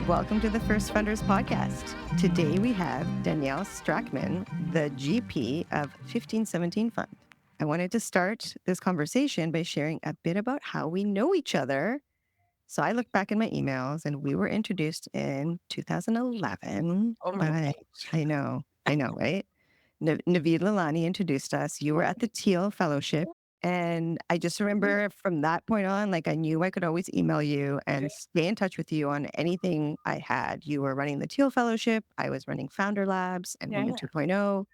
Welcome to the First Funders Podcast. Today we have Danielle Strachman, the GP of 1517 Fund. I wanted to start this conversation by sharing a bit about how we know each other. So I looked back in my emails and we were introduced in 2011. Oh my I know, right? Naveed Lalani introduced us. You were at the Teal Fellowship. And I just remember from that point on, I knew I could always email you and stay in touch with you on anything I had. You were running the Teal Fellowship. I was running Founder Labs and Women 2.0.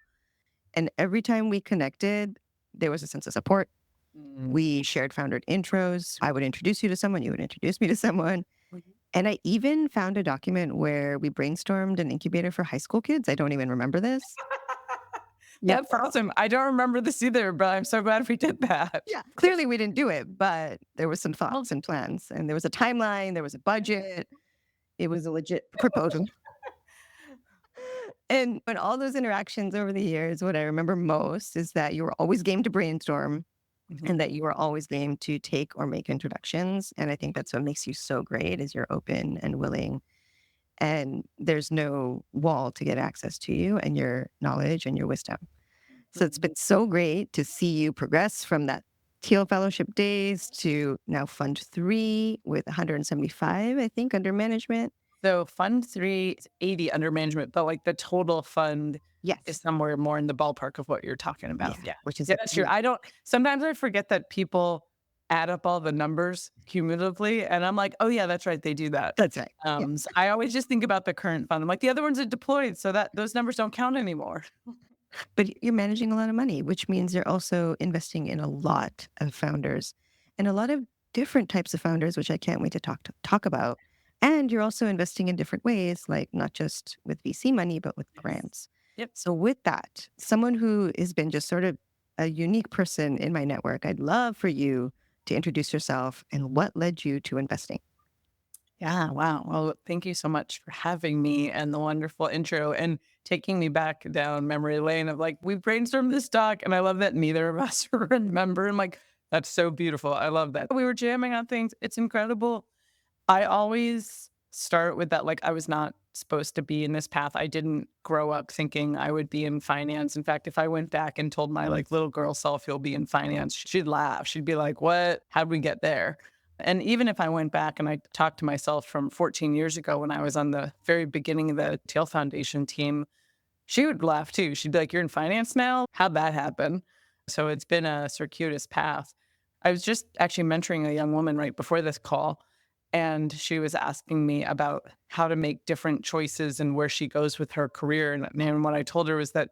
And every time we connected, there was a sense of support. We shared founder intros. I would introduce you to someone. You would introduce me to someone. And I even found a document where we brainstormed an incubator for high school kids. I don't even remember this. That's awesome. I don't remember this either, but I'm so glad we did that. Yeah. Clearly we didn't do it, but there was some thoughts and plans. And there was a timeline. There was a budget. It was a legit proposal. And all those interactions over the years, what I remember most is that you were always game to brainstorm and that you were always game to take or make introductions. And I think that's what makes you so great is you're open and willing. And there's no wall to get access to you and your knowledge and your wisdom. So it's been so great to see you progress from that Teal Fellowship days to now Fund 3 with 175, I think, under management. So Fund 3 is 80 under management, but the total fund is somewhere more in the ballpark of what you're talking about. Yeah. Which is that's true. Sometimes I forget that people add up all the numbers cumulatively and I'm like, oh yeah, that's right. They do that. That's right. So I always just think about the current fund. I'm like, the other ones are deployed, so that those numbers don't count anymore. But you're managing a lot of money, which means you're also investing in a lot of founders and a lot of different types of founders, which I can't wait to talk about. And you're also investing in different ways, not just with VC money, but with grants. Yep. So with that, someone who has been just sort of a unique person in my network, I'd love for you to introduce yourself and what led you to investing. Yeah, wow. Well, thank you so much for having me and the wonderful intro and taking me back down memory lane of we brainstormed this doc and I love that neither of us remember. And that's so beautiful. I love that. We were jamming on things. It's incredible. I always start with that, I was not supposed to be in this path. I didn't grow up thinking I would be in finance. In fact, if I went back and told my little girl self, you'll be in finance, she'd laugh. She'd be like, what? How'd we get there? And even if I went back and I talked to myself from 14 years ago when I was on the very beginning of the Teal Foundation team, she would laugh too. She'd be like, you're in finance now? How'd that happen? So it's been a circuitous path. I was just actually mentoring a young woman right before this call, and she was asking me about how to make different choices and where she goes with her career. And what I told her was that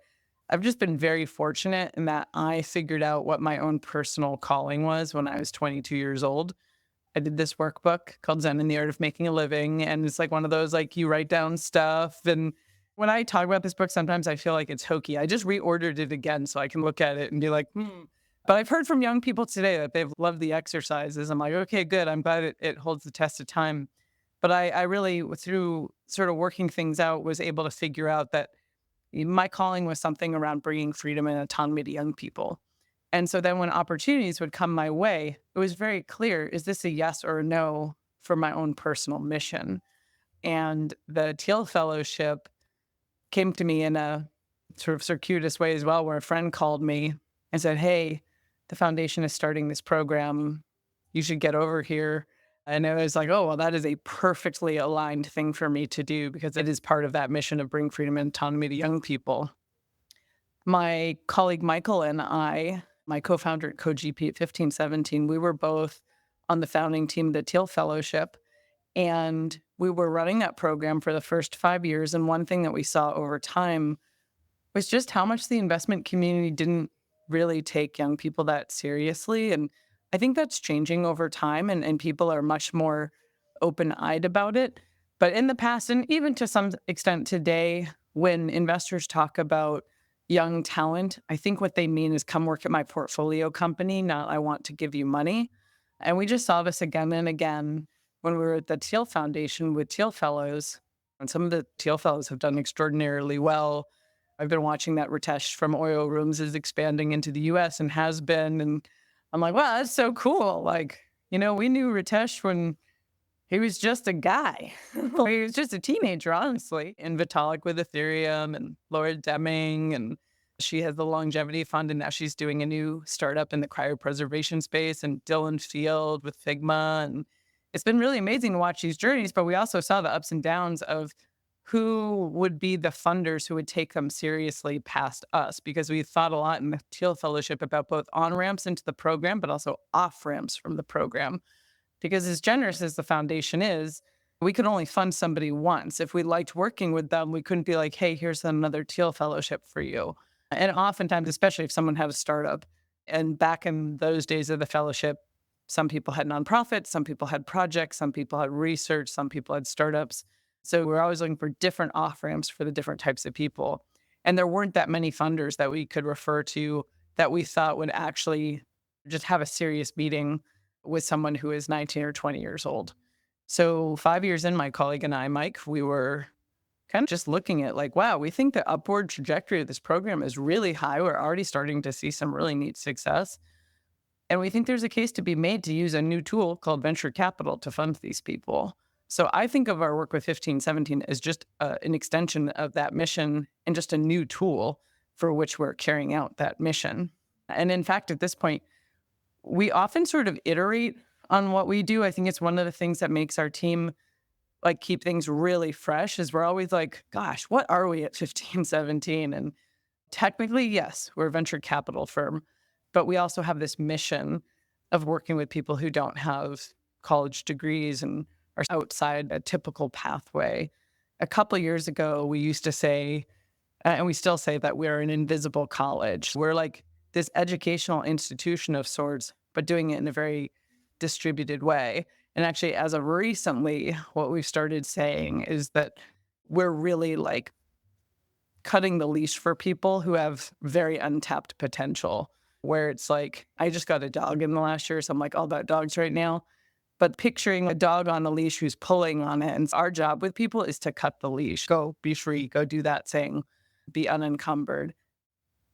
I've just been very fortunate in that I figured out what my own personal calling was when I was 22 years old. I did this workbook called Zen and the Art of Making a Living. And it's one of those, you write down stuff. And when I talk about this book, sometimes I feel like it's hokey. I just reordered it again so I can look at it and be like, But I've heard from young people today that they've loved the exercises. I'm like, okay, good. I'm glad it holds the test of time. But I really, through sort of working things out, was able to figure out that my calling was something around bringing freedom and autonomy to young people. And so then when opportunities would come my way, it was very clear, is this a yes or a no for my own personal mission? And the Teal Fellowship came to me in a sort of circuitous way as well, where a friend called me and said, hey, the foundation is starting this program. You should get over here. And it was like, oh, well, that is a perfectly aligned thing for me to do because it is part of that mission of bring freedom and autonomy to young people. My colleague Michael and I, my co-founder and co-GP at 1517, we were both on the founding team of the Teal Fellowship, and we were running that program for the first 5 years. And one thing that we saw over time was just how much the investment community didn't really take young people that seriously. And I think that's changing over time, and people are much more open-eyed about it. But in the past, and even to some extent today, when investors talk about young talent, I think what they mean is come work at my portfolio company, not I want to give you money. And we just saw this again and again when we were at the Teal Foundation with Teal Fellows. And some of the Teal Fellows have done extraordinarily well. I've been watching that Ritesh from Oil Rooms is expanding into the US and has been. And I'm like, wow, that's so cool. We knew Ritesh when he was just a guy. He was just a teenager, honestly. And Vitalik with Ethereum and Laura Deming, and she has the longevity fund, and now she's doing a new startup in the cryopreservation space, and Dylan Field with Figma. And it's been really amazing to watch these journeys, but we also saw the ups and downs of who would be the funders who would take them seriously past us, because we thought a lot in the Teal Fellowship about both on ramps into the program, but also off ramps from the program. Because as generous as the foundation is, we could only fund somebody once. If we liked working with them, we couldn't be like, hey, here's another Teal Fellowship for you. And oftentimes, especially if someone had a startup, and back in those days of the fellowship, some people had nonprofits, some people had projects, some people had research, some people had startups. So we're always looking for different off ramps for the different types of people. And there weren't that many funders that we could refer to that we thought would actually just have a serious meeting with someone who is 19 or 20 years old. So 5 years in, my colleague and I, Mike, we were kind of just looking at like, wow, we think the upward trajectory of this program is really high. We're already starting to see some really neat success. And we think there's a case to be made to use a new tool called venture capital to fund these people. So I think of our work with 1517 as just an extension of that mission and just a new tool for which we're carrying out that mission. And in fact, at this point, we often sort of iterate on what we do. I think it's one of the things that makes our team like keep things really fresh is we're always like, gosh, what are we at 1517? And technically, yes, we're a venture capital firm, but we also have this mission of working with people who don't have college degrees and are outside a typical pathway. A couple of years ago, we used to say, and we still say that we're an invisible college. We're like this educational institution of sorts, but doing it in a very distributed way. And actually, as of recently, what we've started saying is that we're really like cutting the leash for people who have very untapped potential, where it's like, I just got a dog in the last year, so I'm like all about dogs right now. But picturing a dog on a leash who's pulling on it, and our job with people is to cut the leash, go be free, go do that thing, be unencumbered.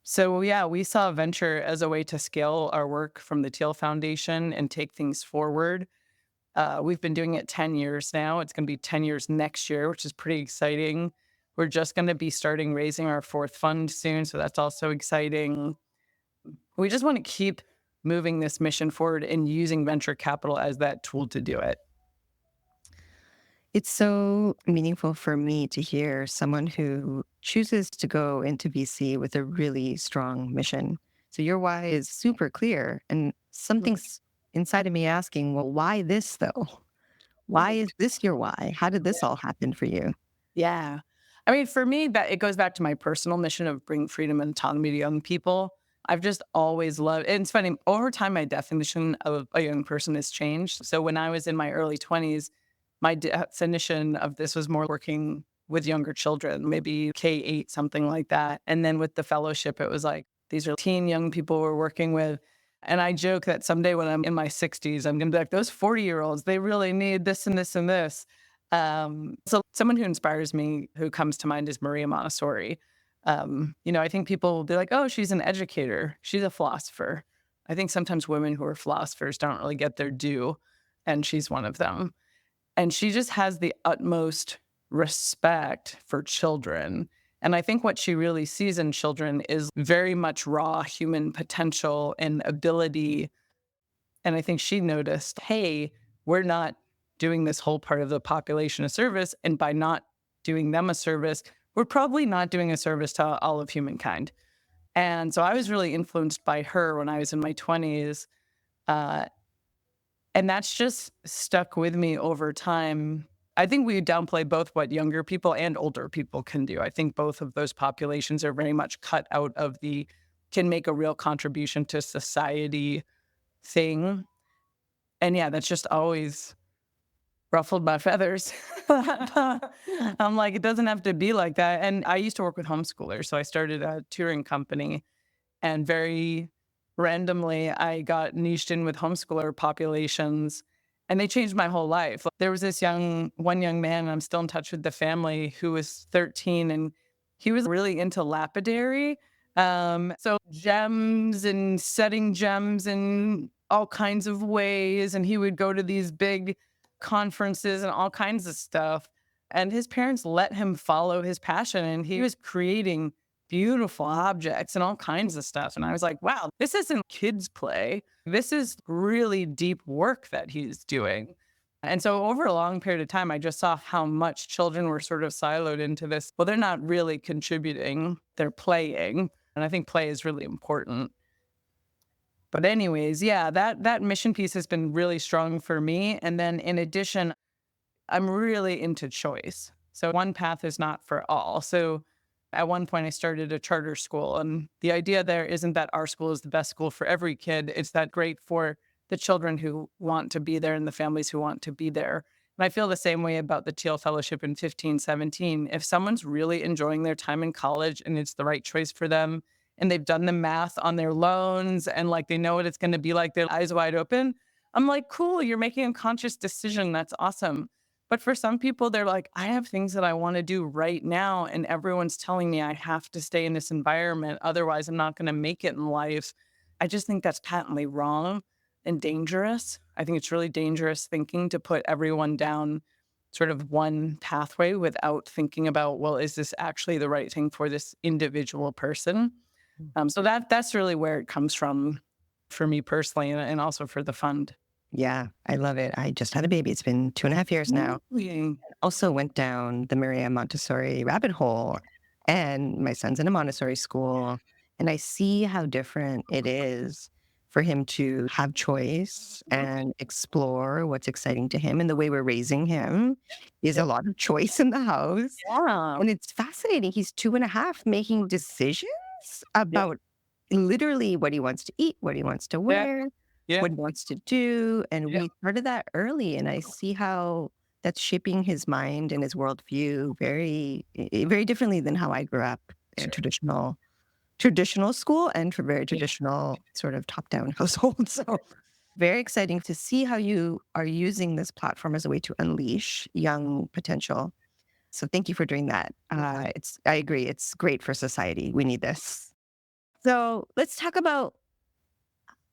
So yeah, we saw venture as a way to scale our work from the Teal Foundation and take things forward. We've been doing it 10 years now. It's going to be 10 years next year, which is pretty exciting. We're just going to be starting raising our fourth fund soon, so that's also exciting. We just want to keep moving this mission forward and using venture capital as that tool to do it. It's so meaningful for me to hear someone who chooses to go into VC with a really strong mission. So your why is super clear, and something's inside of me asking, well, why this though? Why is this your why? How did this all happen for you? Yeah. I mean, for me, that it goes back to my personal mission of bringing freedom and autonomy to young people. I've just always loved, and it's funny, over time, my definition of a young person has changed. So when I was in my early 20s, my definition of this was more working with younger children, maybe K-8, something like that. And then with the fellowship, it was like, these are teen young people we're working with. And I joke that someday when I'm in my 60s, I'm going to be like, those 40-year-olds, they really need this and this and this. So someone who inspires me, who comes to mind, is Maria Montessori. I think people will be like, oh, she's an educator. She's a philosopher. I think sometimes women who are philosophers don't really get their due, and she's one of them. And she just has the utmost respect for children. And I think what she really sees in children is very much raw human potential and ability. And I think she noticed, hey, we're not doing this whole part of the population a service. And by not doing them a service, we're probably not doing a service to all of humankind. And so I was really influenced by her when I was in my 20s. And that's just stuck with me over time. I think we downplay both what younger people and older people can do. I think both of those populations are very much cut out of the can make a real contribution to society thing. And yeah, that's just always ruffled my feathers. I'm like, it doesn't have to be like that. And I used to work with homeschoolers. So I started a touring company, and very randomly, I got niched in with homeschooler populations, and they changed my whole life. There was one young man, and I'm still in touch with the family, who was 13, and he was really into lapidary. So gems and setting gems in all kinds of ways. And he would go to these big conferences and all kinds of stuff. And his parents let him follow his passion, and he was creating beautiful objects and all kinds of stuff. And I was like, wow, this isn't kids' play. This is really deep work that he's doing. And so over a long period of time, I just saw how much children were sort of siloed into this. Well, they're not really contributing, they're playing. And I think play is really important. But anyways, yeah, that mission piece has been really strong for me. And then in addition, I'm really into choice. So one path is not for all. So at one point I started a charter school, and the idea there isn't that our school is the best school for every kid. It's that great for the children who want to be there and the families who want to be there. And I feel the same way about the Teal Fellowship in 1517. If someone's really enjoying their time in college and it's the right choice for them, and they've done the math on their loans and like they know what it's going to be like, their eyes wide open, I'm like, cool, you're making a conscious decision. That's awesome. But for some people, they're like, I have things that I want to do right now. And everyone's telling me I have to stay in this environment. Otherwise, I'm not going to make it in life. I just think that's patently wrong and dangerous. I think it's really dangerous thinking to put everyone down sort of one pathway without thinking about, well, is this actually the right thing for this individual person? So that's really where it comes from for me personally, and also for the fund. Yeah, I love it. I just had a baby. It's been 2.5 years now. Really? Also went down the Maria Montessori rabbit hole, and my son's in a Montessori school, and I see how different it is for him to have choice and explore what's exciting to him. And the way we're raising him is a lot of choice in the house. Yeah. And it's fascinating. He's 2.5 making decisions Yeah. about literally what he wants to eat, what he wants to Yeah. wear, Yeah. what he wants to do. And Yeah. we started that early. And I see how that's shaping his mind and his worldview very differently than how I grew up in a traditional school and for very Yeah. traditional sort of top-down household. So very exciting to see how you are using this platform as a way to unleash young potential. So thank you for doing that. I agree. It's great for society. We need this. So let's talk about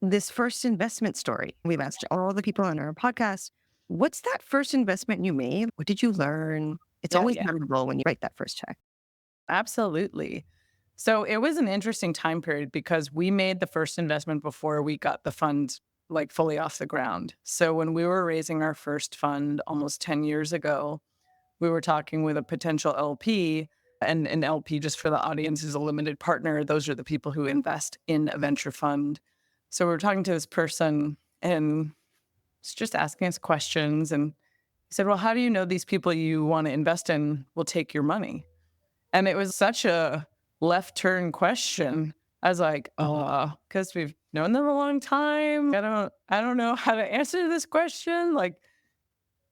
this first investment story. We've asked all the people on our podcast, what's that first investment you made? What did you learn? It's Yeah. always Yeah. memorable when you write that first check. Absolutely. So it was an interesting time period because we made the first investment before we got the fund like fully off the ground. So when we were raising our first fund almost 10 years ago, we were talking with a potential LP, and an LP, just for the audience, is a limited partner. Those are the people who invest in a venture fund. So we were talking to this person, and he's just asking us questions. And he said, well, how do you know these people you want to invest in will take your money? And it was such a left turn question. I was like, oh, because we've known them a long time. I don't know how to answer this question. Like,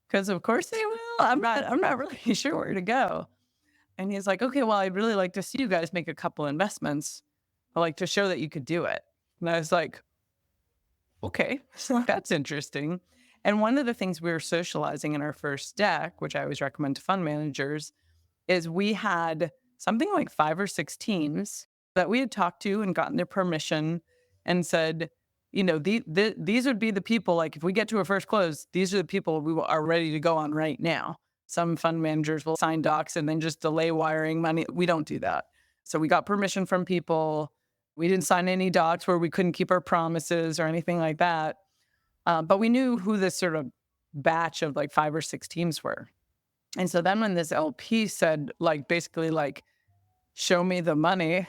because of course they will. I'm not really sure where to go. And he's like, okay, well, I'd really like to see you guys make a couple investments. I like to show that you could do it. And I was like, okay, so that's interesting. And one of the things we were socializing in our first deck, which I always recommend to fund managers, is we had something like 5 or 6 teams that we had talked to and gotten their permission and said, these would be the people, like if we get to a first close, these are the people are ready to go on right now. Some fund managers will sign docs and then just delay wiring money. We don't do that. So we got permission from people. We didn't sign any docs where we couldn't keep our promises or anything like that. But we knew who this sort of batch of like 5 or 6 teams were. And so then when this LP said, like, basically, like, show me the money,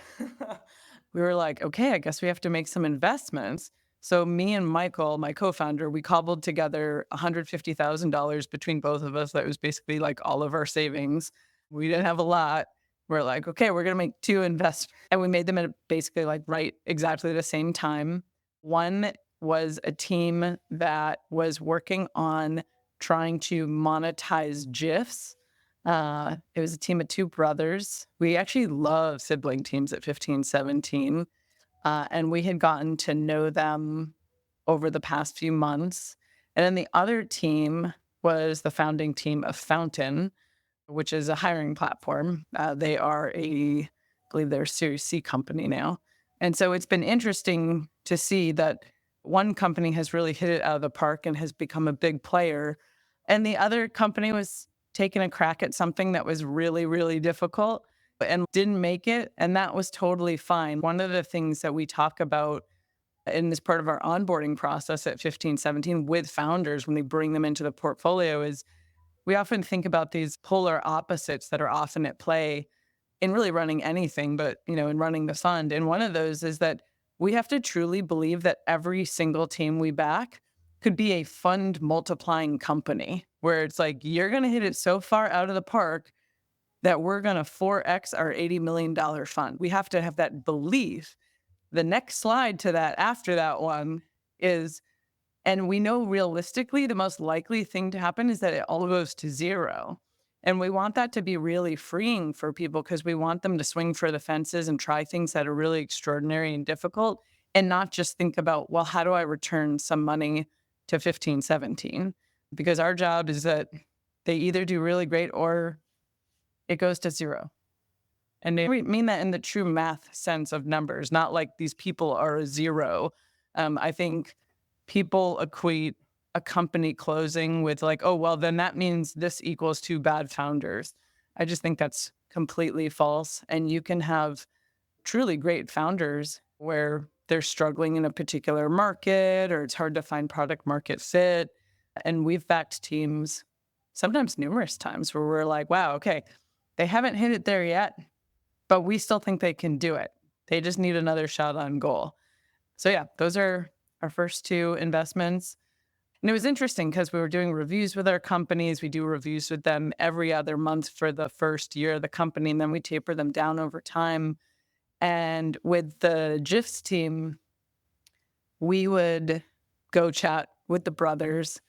we were like, okay, I guess we have to make some investments. So me and Michael, my co-founder, we cobbled together $150,000 between both of us. That was basically like all of our savings. We didn't have a lot. We're like, okay, we're going to make 2 investments. And we made them at basically like right exactly the same time. One was a team that was working on trying to monetize GIFs. It was a team of 2 brothers. We actually love sibling teams at 15, 17. And we had gotten to know them over the past few months. And then the other team was the founding team of Fountain, which is a hiring platform. They are I believe they're a Series C company now. And so it's been interesting to see that one company has really hit it out of the park and has become a big player. And the other company was taking a crack at something that was really, really difficult and didn't make it. And that was totally fine. One of the things that we talk about in this part of our onboarding process at 15, 17 with founders when they bring them into the portfolio is we often think about these polar opposites that are often at play in really running anything, but in running the fund. And one of those is that we have to truly believe that every single team we back could be a fund multiplying company where it's like, you're going to hit it so far out of the park that we're going to 4X our $80 million fund. We have to have that belief. The next slide to that after that one is, and we know realistically the most likely thing to happen is that it all goes to zero. And we want that to be really freeing for people because we want them to swing for the fences and try things that are really extraordinary and difficult and not just think about, well, how do I return some money to 15, 17? Because our job is that they either do really great or it goes to zero. And they mean that in the true math sense of numbers, not like these people are a zero. I think people equate a company closing with like, oh, well, then that means this equals two bad founders. I just think that's completely false. And you can have truly great founders where they're struggling in a particular market or it's hard to find product market fit. And we've backed teams sometimes numerous times where we're like, wow, okay, they haven't hit it there yet, but we still think they can do it. They just need another shot on goal. So yeah, those are our first two investments. And it was interesting because we were doing reviews with our companies. We do reviews with them every other month for the first year of the company, and then we taper them down over time. And with the GIFs team, we would go chat with the brothers.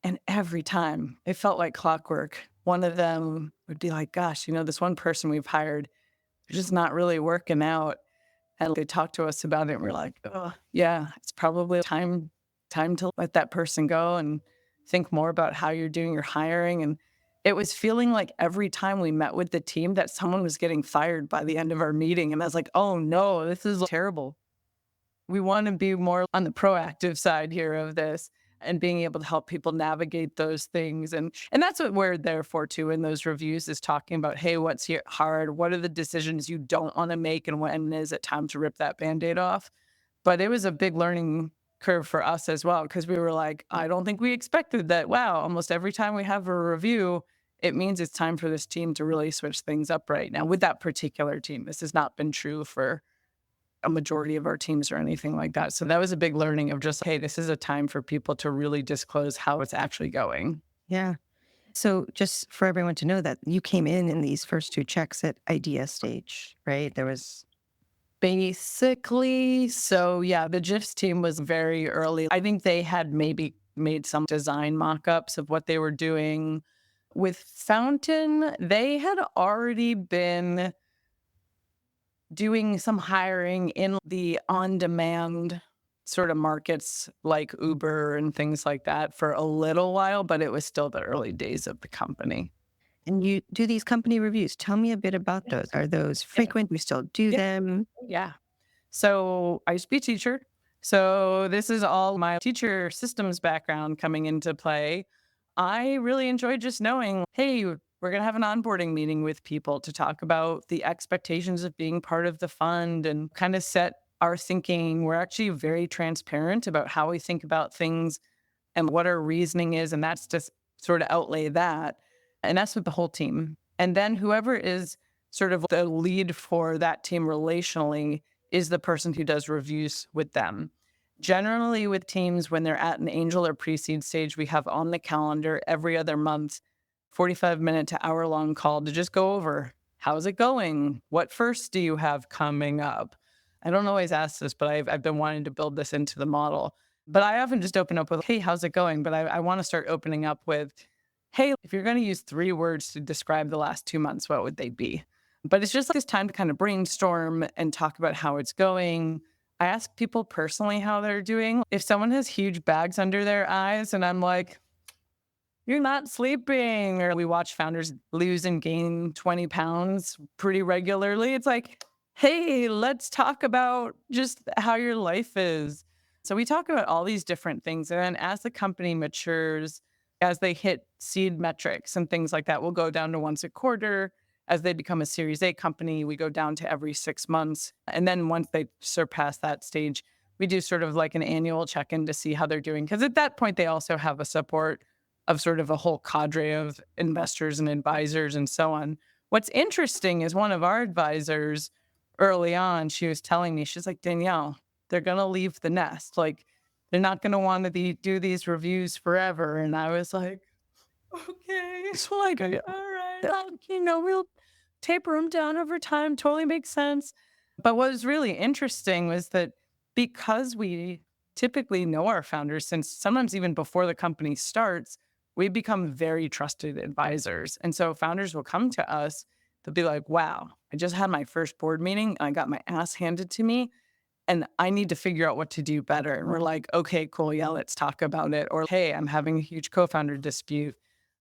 And every time it felt like clockwork. One of them would be like, gosh, this one person we've hired, they're just not really working out. And they talked to us about it, and we're like, "Oh, yeah, it's probably time to let that person go and think more about how you're doing your hiring." And it was feeling like every time we met with the team that someone was getting fired by the end of our meeting. And I was like, "Oh, no, this is terrible." We want to be more on the proactive side here of this and being able to help people navigate those things. And that's what we're there for too in those reviews is talking about, hey, what's hard? What are the decisions you don't want to make? And when is it time to rip that Band-Aid off? But it was a big learning curve for us as well, because we were like, I don't think we expected that. Wow, almost every time we have a review, it means it's time for this team to really switch things up right now with that particular team. This has not been true for a majority of our teams or anything like that. So that was a big learning of just, hey, this is a time for people to really disclose how it's actually going. Yeah. So just for everyone to know that you came in these first two checks at idea stage, right? There was Basically, so yeah, the GIFs team was very early. I think they had maybe made some design mock-ups of what they were doing. With Fountain, they had already been doing some hiring in the on-demand sort of markets like Uber and things like that for a little while, but it was still the early days of the company. and you do these company reviews. Tell me a bit about those. Are those Yeah. frequent? We still do Yeah. them? Yeah. So I used to be a teacher. So this is all my teacher systems background coming into play. I really enjoyed just knowing, hey, we're going to have an onboarding meeting with people to talk about the expectations of being part of the fund and kind of set our thinking. We're actually very transparent about how we think about things and what our reasoning is. And that's just sort of outlay that. And that's with the whole team. And then whoever is sort of the lead for that team relationally is the person who does reviews with them. Generally, with teams, when they're at an angel or pre-seed stage, we have on the calendar every other month, 45-minute to hour-long call to just go over, how's it going? What first do you have coming up? I don't always ask this, but I've been wanting to build this into the model. But I often just open up with, hey, how's it going? But I want to start opening up with, hey, if you're going to use 3 words to describe the last 2 months, what would they be? But it's just like this time to kind of brainstorm and talk about how it's going. I ask people personally how they're doing. If someone has huge bags under their eyes and I'm like, you're not sleeping, or we watch founders lose and gain 20 pounds pretty regularly, it's like, hey, let's talk about just how your life is. So we talk about all these different things. And then as the company matures, as they hit seed metrics and things like that, we'll go down to once a quarter. As they become a Series A company, we go down to every 6 months. And then once they surpass that stage, we do sort of like an annual check-in to see how they're doing. Because at that point, they also have a support of sort of a whole cadre of investors and advisors and so on. What's interesting is one of our advisors early on, she was telling me, she's like, Danielle, they're going to leave the nest. Like, they're not going to want to do these reviews forever. And I was like, okay. So like, all right, we'll taper them down over time. Totally makes sense. But what was really interesting was that because we typically know our founders since sometimes even before the company starts, we become very trusted advisors. And so founders will come to us, they'll be like, wow, I just had my first board meeting and I got my ass handed to me and I need to figure out what to do better. And we're like, okay, cool. Yeah, let's talk about it. Or, hey, I'm having a huge co founder dispute.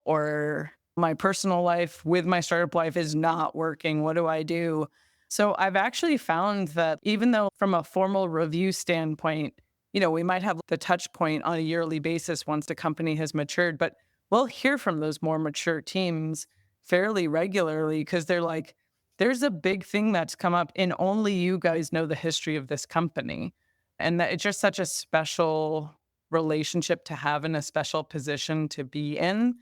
Or my personal life with my startup life is not working. What do I do? So I've actually found that even though from a formal review standpoint, we might have the touch point on a yearly basis once the company has matured, but we'll hear from those more mature teams fairly regularly because they're like, there's a big thing that's come up and only you guys know the history of this company. And that it's just such a special relationship to have in a special position to be in.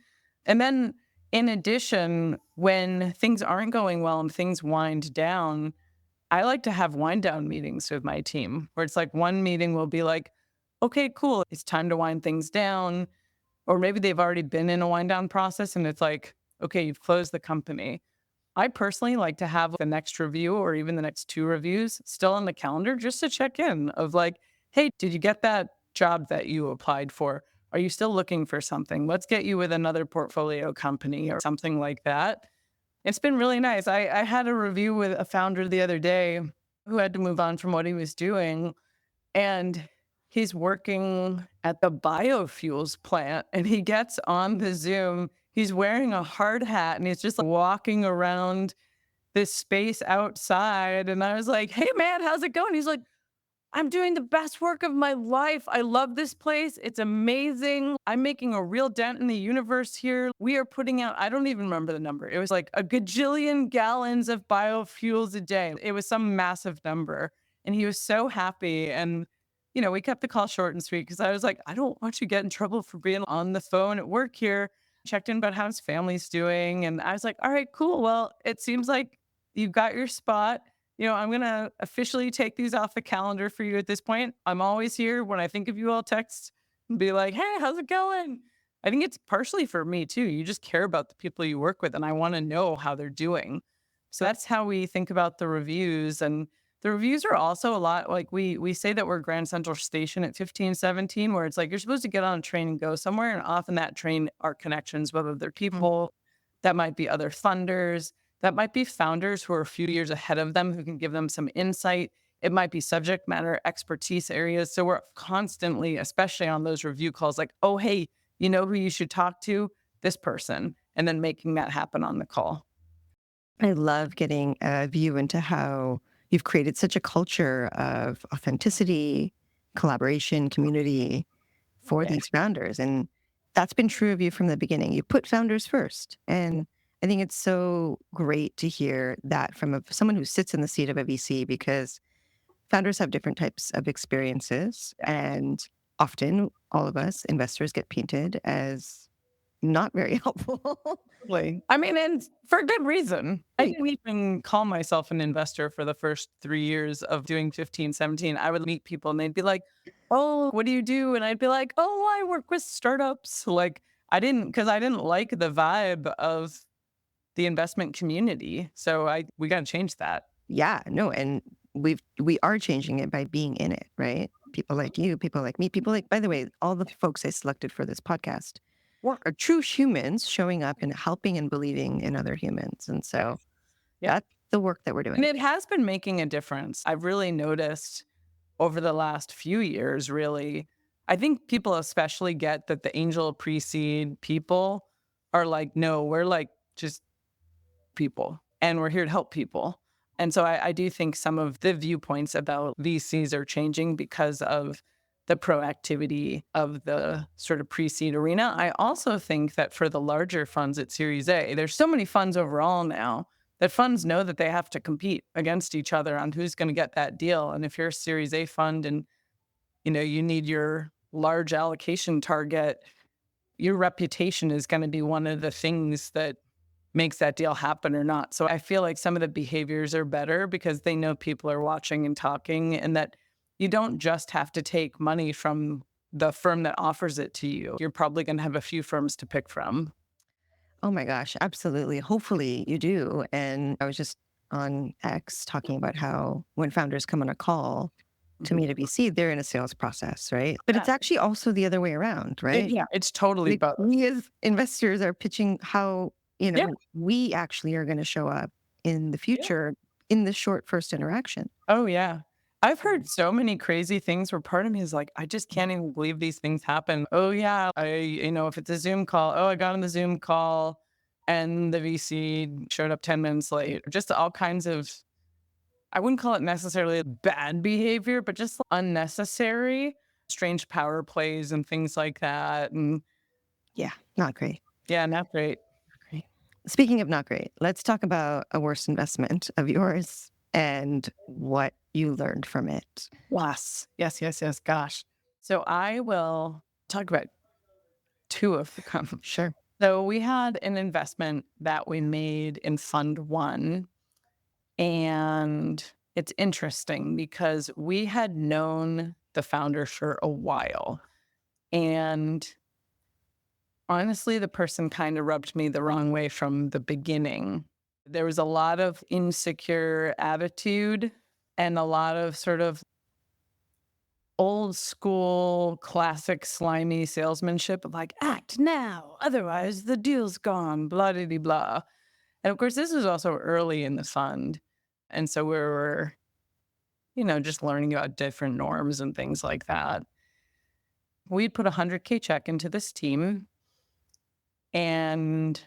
And then in addition, when things aren't going well and things wind down, I like to have wind down meetings with my team where it's like one meeting will be like, okay, cool, it's time to wind things down. Or maybe they've already been in a wind down process and it's like, okay, you've closed the company. I personally like to have the next review or even the next 2 reviews still on the calendar just to check in of like, hey, did you get that job that you applied for? Are you still looking for something? Let's get you with another portfolio company or something like that. It's been really nice. I had a review with a founder the other day who had to move on from what he was doing. And he's working at the biofuels plant and he gets on the Zoom. He's wearing a hard hat and he's just like, walking around this space outside. And I was like, hey, man, how's it going? He's like, I'm doing the best work of my life. I love this place. It's amazing. I'm making a real dent in the universe here. We are putting out, I don't even remember the number. It was like a gajillion gallons of biofuels a day. It was some massive number. And he was so happy. And, we kept the call short and sweet because I was like, I don't want you to get in trouble for being on the phone at work here. Checked in about how his family's doing. And I was like, all right, cool. Well, it seems like you've got your spot. I'm going to officially take these off the calendar for you at this point. I'm always here. When I think of you, I'll text and be like, hey, how's it going? I think it's partially for me too. You just care about the people you work with and I want to know how they're doing. So that's how we think about the reviews. And the reviews are also a lot like we say that we're Grand Central Station at 15, 17, where it's like you're supposed to get on a train and go somewhere. And often that train are connections, whether they're people, that might be other funders, that might be founders who are a few years ahead of them who can give them some insight. It might be subject matter expertise areas. So we're constantly, especially on those review calls, like, oh, hey, you know who you should talk to? This person. And then making that happen on the call. I love getting a view into how you've created such a culture of authenticity, collaboration, community for these founders. And that's been true of you from the beginning. You put founders first. And I think it's so great to hear that from someone who sits in the seat of a VC because founders have different types of experiences. And often all of us investors get painted as not very helpful. I mean, and for good reason. I didn't even call myself an investor for the first 3 years of doing 15, 17. I would meet people and they'd be like, oh, what do you do? And I'd be like, oh, I work with startups. Like because I didn't like the vibe of the investment community. So we got to change that. Yeah, no, and we are changing it by being in it, right? People like you, people like me, people like, by the way, all the folks I selected for this podcast are true humans showing up and helping and believing in other humans. And so that's the work that we're And doing. it has been making a difference. I've really noticed over the last few years, really. I think people especially get that the angel pre-seed people are like, no, we're like just people and we're here to help people. And so I do think some of the viewpoints about VCs are changing because of the proactivity of the sort of pre-seed arena. I also think that for the larger funds at Series A, there's so many funds overall now that funds know that they have to compete against each other on who's going to get that deal. And if you're a Series A fund and you need your large allocation target, your reputation is going to be one of the things that makes that deal happen or not. So I feel like some of the behaviors are better because they know people are watching and talking, and that you don't just have to take money from the firm that offers it to you. You're probably going to have a few firms to pick from. Oh my gosh, absolutely. Hopefully you do. And I was just on X talking about how when founders come on a call to Mhm. meet a VC, they're in a sales process, right? But Yeah. it's actually also the other way around, right? Yeah, it's totally Like both. we as investors are pitching how, Yeah. we actually are going to show up in the Yeah. future in the short first interaction. Oh, yeah. I've heard so many crazy things where part of me is like, I just can't even believe these things happen. Oh, yeah. If it's a Zoom call, oh, I got on the Zoom call and the VC showed up 10 minutes late. Just all kinds of, I wouldn't call it necessarily bad behavior, but just unnecessary, strange power plays and things like that. And Yeah, not great. yeah, not great. Great. Speaking of not great, let's talk about a worst investment of yours and what you learned from it. Yes. Yes, yes, yes. Gosh. So I will talk about two of them. Sure. So we had an investment that we made in Fund One. And it's interesting because we had known the founder for a while. And honestly, the person kind of rubbed me the wrong way from the beginning. There was a lot of insecure attitude and a lot of sort of old school, classic, slimy salesmanship of like, act now, otherwise the deal's gone, blah, blah, blah. And of course, this was also early in the fund. And so we were, just learning about different norms and things like that. We'd put a 100K check into this team. And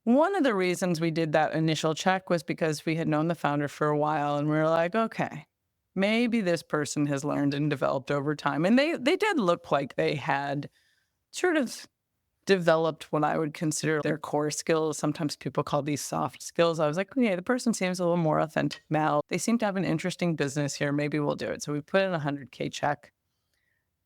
one of the reasons we did that initial check was because we had known the founder for a while and we were like, okay, maybe this person has learned and developed over time. And they did look like they had sort of developed what I would consider their core skills. Sometimes people call these soft skills. I was like, okay, the person seems a little more authentic now. They seem to have an interesting business here. Maybe we'll do it. So we put in a 100K check.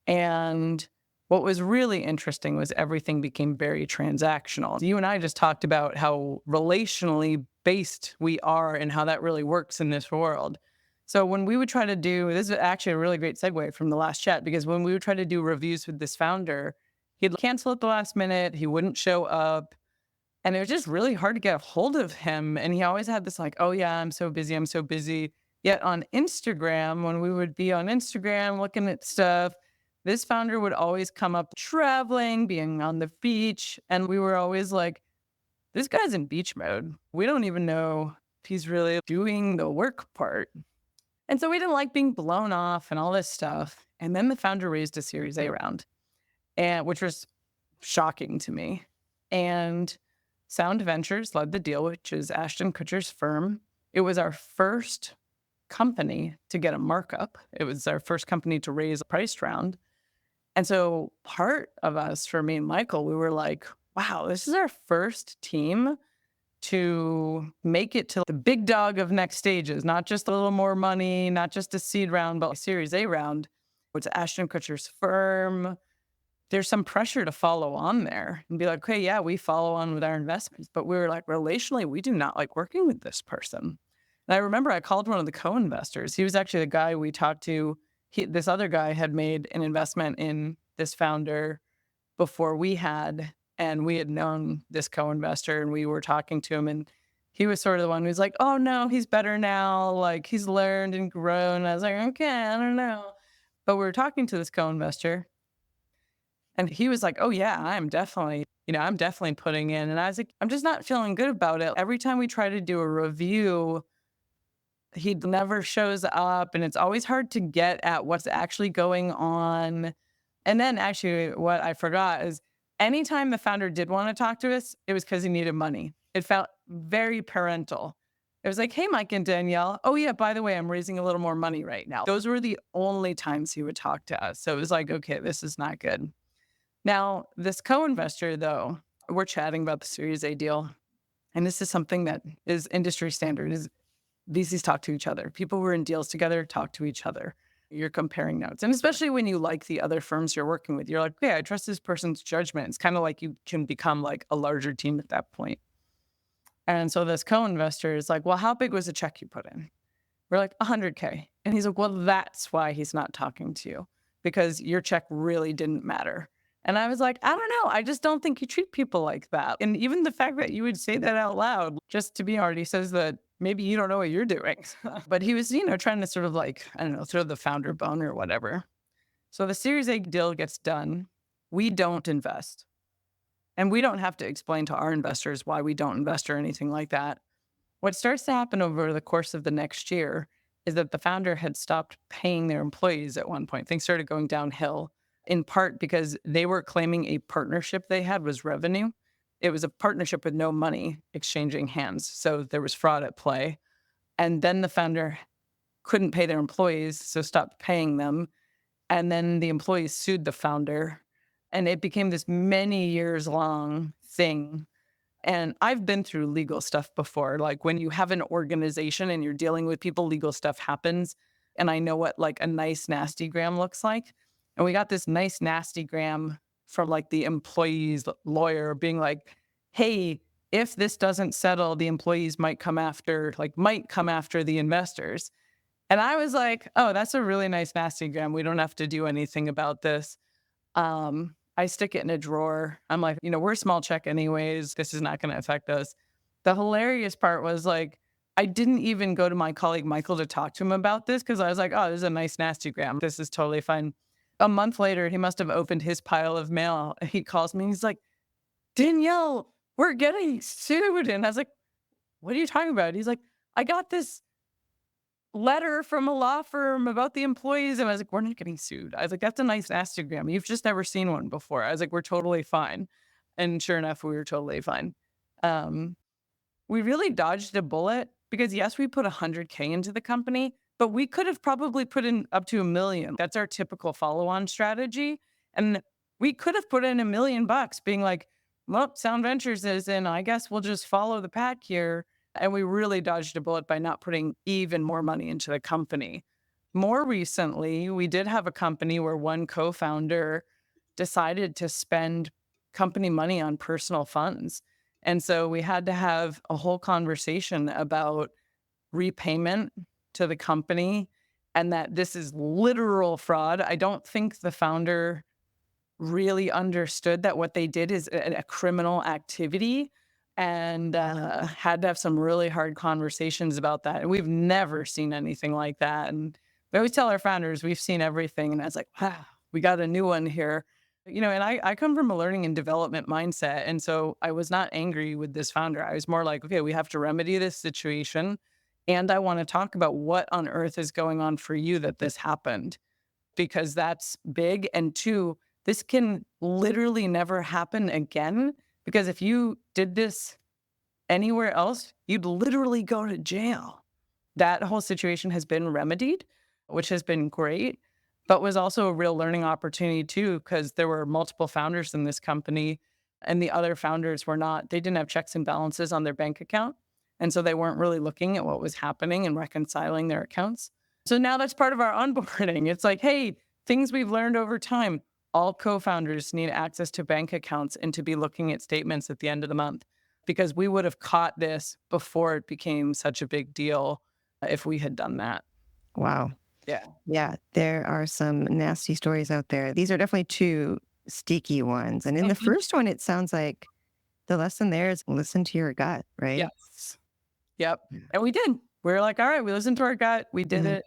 And what was really interesting was everything became very transactional. You and I just talked about how relationally based we are and how that really works in this world. So when we would try to do, this is actually a really great segue from the last chat, because when we would try to do reviews with this founder, he'd cancel at the last minute. He wouldn't show up. And it was just really hard to get a hold of him. And he always had this like, oh yeah, I'm so busy. I'm so busy. Yet on Instagram, when we would be on Instagram looking at stuff, this founder would always come up traveling, being on the beach. And we were always like, this guy's in beach mode. We don't even know if he's really doing the work part. And so we didn't like being blown off and all this stuff. And then the founder raised a Series A round, and which was shocking to me. And Sound Ventures led the deal, which is Ashton Kutcher's firm. It was our first company to get a markup. It was our first company to raise a price round. And so part of us, for me and Michael, we were like, wow, this is our first team to make it to the big dog of next stages, not just a little more money, not just a seed round, but a Series A round. It's Ashton Kutcher's firm. There's some pressure to follow on there and be like, okay, yeah, we follow on with our investments. But we were like, relationally, we do not like working with this person. And I remember I called one of the co-investors. He was actually the guy we talked to. This other guy had made an investment in this founder before we had, and we had known this co-investor and we were talking to him, and he was sort of the one who's like, oh no, he's better now. Like he's learned and grown. I was like, okay, I don't know. But we were talking to this co-investor and he was like, oh yeah, I'm definitely putting in. And I was like, I'm just not feeling good about it. Every time we try to do a review, he never shows up and it's always hard to get at what's actually going on. And then actually what I forgot is anytime the founder did want to talk to us, it was because he needed money. It felt very parental. It was like, "Hey, Mike and Danielle. Oh, yeah, by the way, I'm raising a little more money right now." Those were the only times he would talk to us. So it was like, "Okay, this is not good." Now, this co-investor, though, we're chatting about the Series A deal, and this is something that is industry standard, is VCs talk to each other. People who are in deals together talk to each other. You're comparing notes, and especially when you like the other firms you're working with, you're like, "Okay, I trust this person's judgment." It's kinda like you can become, like, a larger team at that point. And so this co-investor is like, "Well, how big was the check you put in?" We're like, "100K." And he's like, "Well, that's why he's not talking to you, because your check really didn't matter." And I was like, "I don't know. I just don't think you treat people like that." And even the fact that you would say that out loud just to be already says that maybe you don't know what you're doing. But he was, trying to sort of like, I don't know, throw the founder bone or whatever. So the Series A deal gets done. We don't invest. And we don't have to explain to our investors why we don't invest or anything like that. What starts to happen over the course of the next year is that the founder had stopped paying their employees at one point. Things started going downhill, in part because they were claiming a partnership they had was revenue. It was a partnership with no money exchanging hands. So there was fraud at play. And then the founder couldn't pay their employees, so stopped paying them. And then the employees sued the founder. And it became this many years long thing. And I've been through legal stuff before. Like when you have an organization and you're dealing with people, legal stuff happens. And I know what like a nice nasty gram looks like. And we got this nice nasty gram from like the employee's lawyer being like, "Hey, if this doesn't settle, the employees might come after the investors." And I was like, "Oh, that's a really nice nasty gram. We don't have to do anything about this." I stick it in a drawer. I'm like, we're a small check anyways. This is not going to affect us. The hilarious part was like, I didn't even go to my colleague Michael to talk to him about this because I was like, "Oh, this is a nice nastygram. This is totally fine." A month later, he must have opened his pile of mail. He calls me. He's like, "Danielle, we're getting sued." And I was like, "What are you talking about?" He's like, "I got this letter from a law firm about the employees." And I was like, "We're not getting sued." I was like, "That's a nice Instagram. You've just never seen one before." I was like, "We're totally fine." And sure enough, we were totally fine. Um, we really dodged a bullet because yes, we put 100K into the company, but we could have probably put in up to 1 million. That's our typical follow-on strategy. And we could have put in $1 million being like, "Well, Sound Ventures is in. I guess we'll just follow the pack here." And we really dodged a bullet by not putting even more money into the company. More recently, we did have a company where one co-founder decided to spend company money on personal funds. And so we had to have a whole conversation about repayment to the company and that this is literal fraud. I don't think the founder really understood that what they did is a criminal activity and had to have some really hard conversations about that. And we've never seen anything like that. And we always tell our founders we've seen everything. And I was like, wow, we got a new one here. And I come from a learning and development mindset. And so I was not angry with this founder. I was more like, okay, we have to remedy this situation. And I want to talk about what on earth is going on for you that this happened, because that's big. And two, this can literally never happen again. Because if you did this anywhere else, you'd literally go to jail. That whole situation has been remedied, which has been great, but was also a real learning opportunity too, because there were multiple founders in this company and the other founders they didn't have checks and balances on their bank account. And so they weren't really looking at what was happening and reconciling their accounts. So now that's part of our onboarding. It's like, hey, things we've learned over time. All co-founders need access to bank accounts and to be looking at statements at the end of the month, because we would have caught this before it became such a big deal if we had done that. Wow. Yeah. Yeah, there are some nasty stories out there. These are definitely two sticky ones. And in the Mhm. first one, it sounds like the lesson there is listen to your gut, right? Yes. Yep. Yeah. And we did. We were like, all right, we listened to our gut. We did Mhm. it.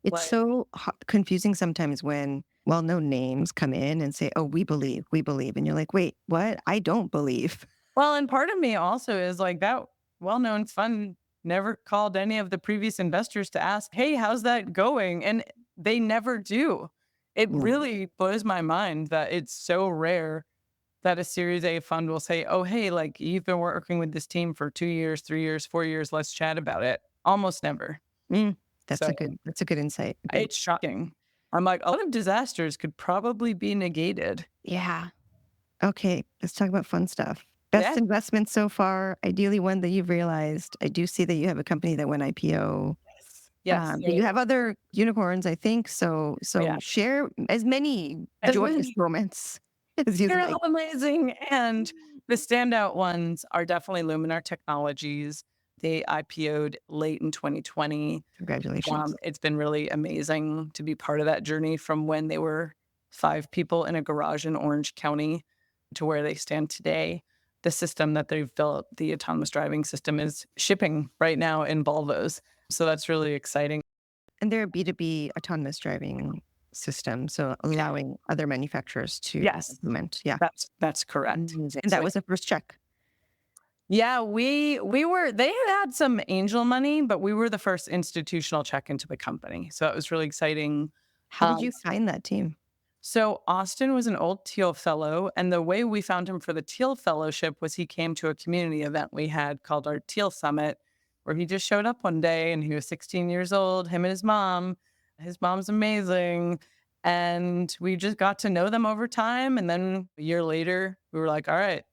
It's Like, so confusing sometimes when well-known names come in and say, "Oh, we believe," and you're like, "Wait, what? I don't believe." well, and part of me also is like that well-known fund never called any of the previous investors to ask, hey, how's that going? And they never do. It Mm. really blows my mind that it's so rare that a Series A fund will say, "Oh, hey, like you've been working with this team for 2 years, 3 years, 4 years, let's chat about it." Almost never. Mm, So that's a good insight. it's shocking. I'm like, a lot of disasters could probably be negated. Yeah. Okay, let's talk about fun stuff. Best Yeah. investment so far, ideally one that you've realized. I do see that you have a company that went IPO. Yes. Yes. But you have other unicorns, I think. Oh, So yeah. share as many As joyous many moments as you'd They're like. all amazing, and the standout ones are definitely Luminar Technologies. They IPO'd late in 2020. Congratulations. It's been really amazing to be part of that journey from when they were 5 people in a garage in Orange County to where they stand today. The system that they've built, the autonomous driving system, is shipping right now in Volvos, so that's really exciting. And they're a B2B autonomous driving system, so allowing other manufacturers to Yes, implement. Yeah. that's correct. Amazing. And So that was a first check. yeah, we were they had some angel money, but we were the first institutional check into the company. So it was really exciting. How did Um, you find that team? so Austin was an old Teal fellow, and the way we found him for the Teal fellowship was he came to a community event we had called our Teal Summit, where he just showed up one day and he was 16 years old, him and his mom. His mom's amazing. And we just got to know them over time. And then a year later, we were like, all right,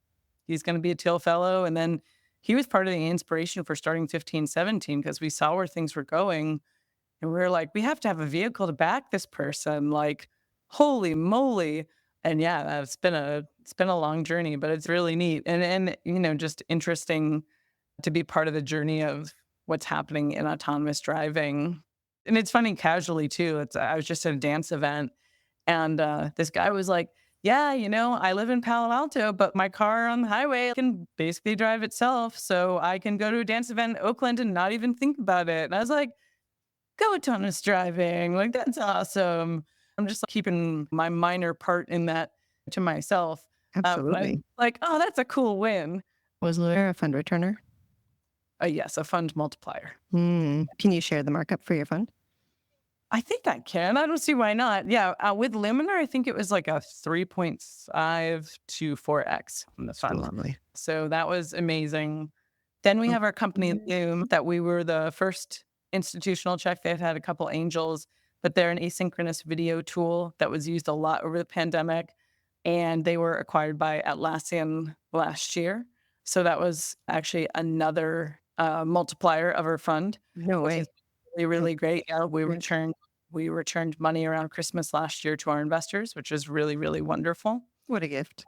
he's going to be a Teal Fellow. And then he was part of the inspiration for starting 1517 because we saw where things were going. And we were like, we have to have a vehicle to back this person. Like, holy moly. And yeah, it's been a long journey, but it's really neat. And just interesting to be part of the journey of what's happening in autonomous driving. And it's funny casually too. I was just at a dance event and this guy was like, "Yeah, I live in Palo Alto, but my car on the highway can basically drive itself. So I can go to a dance event in Oakland and not even think about it." And I was like, "Go autonomous driving. Like, that's awesome." I'm just keeping my minor part in that to myself. But Absolutely. I'm like, "Oh, that's a cool win." Was there a fund returner? Yes, a fund multiplier. Can you share the markup for your fund? I think I can. I don't see why not. Yeah, with Luminar, I think it was like a 3.5 to 4x on the fund. Lovely. So that was amazing. Then we Oh, have our company Loom that we were the first institutional check. They've had a couple angels, but they're an asynchronous video tool that was used a lot over the pandemic. And they were acquired by Atlassian last year. So that was actually another multiplier of our fund, no which way. is really, really great. Yeah, we Great. returned money around Christmas last year to our investors, which is really, really wonderful. What a gift.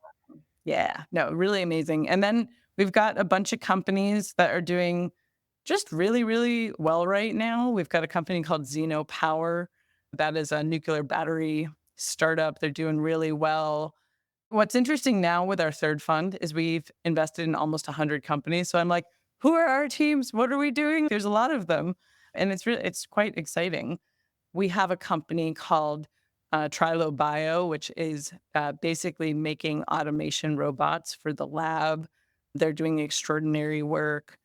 Yeah, no, really amazing. And then we've got a bunch of companies that are doing just really, really well right now. We've got a company called Xeno Power. That is a nuclear battery startup. They're doing really well. What's interesting now with our third fund is we've invested in almost 100 companies. So I'm like, who are our teams? What are we doing? There's a lot of them. And it's quite exciting. We have a company called Trilo Bio, which is basically making automation robots for the lab. They're doing extraordinary work.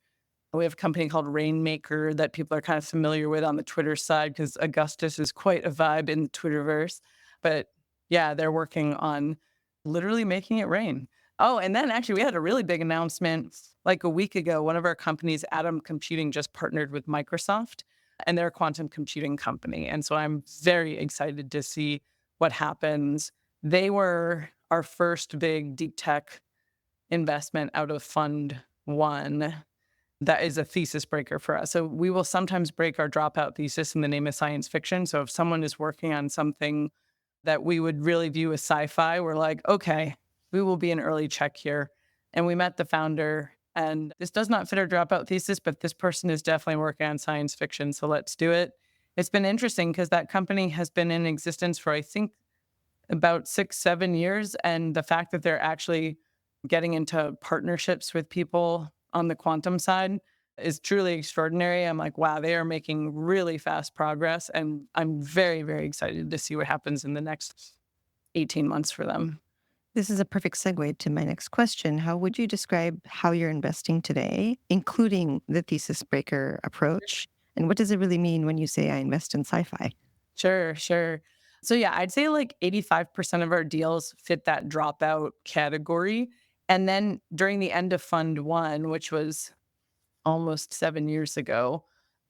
We have a company called Rainmaker that people are kind of familiar with on the Twitter side because Augustus is quite a vibe in the Twitterverse. But yeah, they're working on literally making it rain. Oh, and then actually, we had a really big announcement like a week ago. One of our companies, Atom Computing, just partnered with Microsoft and they're a quantum computing company. And so I'm very excited to see what happens. They were our first big deep tech investment out of Fund One that is a thesis breaker for us. So we will sometimes break our dropout thesis in the name of science fiction. So if someone is working on something that we would really view as sci-fi, we're like, okay, we will be an early check here. And we met the founder, and this does not fit our dropout thesis, but this person is definitely working on science fiction. So let's do it. It's been interesting because that company has been in existence for, I think, about 6, 7 years. And the fact that they're actually getting into partnerships with people on the quantum side is truly extraordinary. I'm like, wow, they are making really fast progress. And I'm very, very excited to see what happens in the next 18 months for them. This is a perfect segue to my next question. How would you describe how you're investing today, including the thesis breaker approach? And what does it really mean when you say I invest in sci fi? Sure, sure. So yeah, I'd say like 85% of our deals fit that dropout category. And then during the end of fund one, which was almost 7 years ago,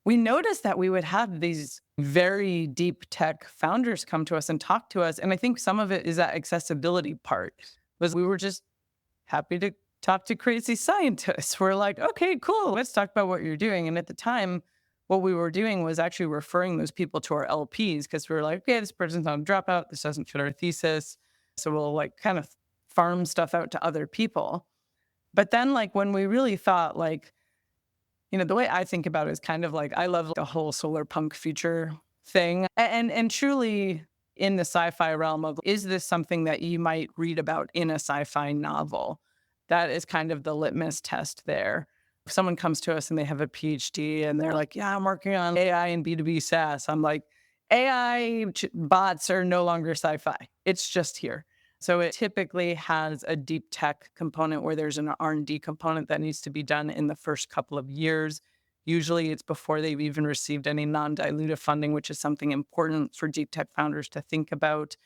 we noticed that we would have these very deep tech founders come to us and talk to us. And I think some of it is that accessibility part was we were just happy to talk to crazy scientists. We're like, okay, cool. Let's talk about what you're doing. And at the time, what we were doing was actually referring those people to our LPs because we were like, okay, this person's on dropout. This doesn't fit our thesis. So we'll like kind of farm stuff out to other people. But then, like, when we really thought, like, the way I think about it is kind of like I love the whole solar punk future thing. And truly in the sci-fi realm of is this something that you might read about in a sci-fi novel? That is kind of the litmus test there. If someone comes to us and they have a PhD and they're like, yeah, I'm working on AI and B2B SaaS. I'm like, bots are no longer sci-fi. It's just here. So it typically has a deep tech component where there's an R&D component that needs to be done in the first couple of years. Usually it's before they've even received any non-dilutive funding, which is something important for deep tech founders to think about.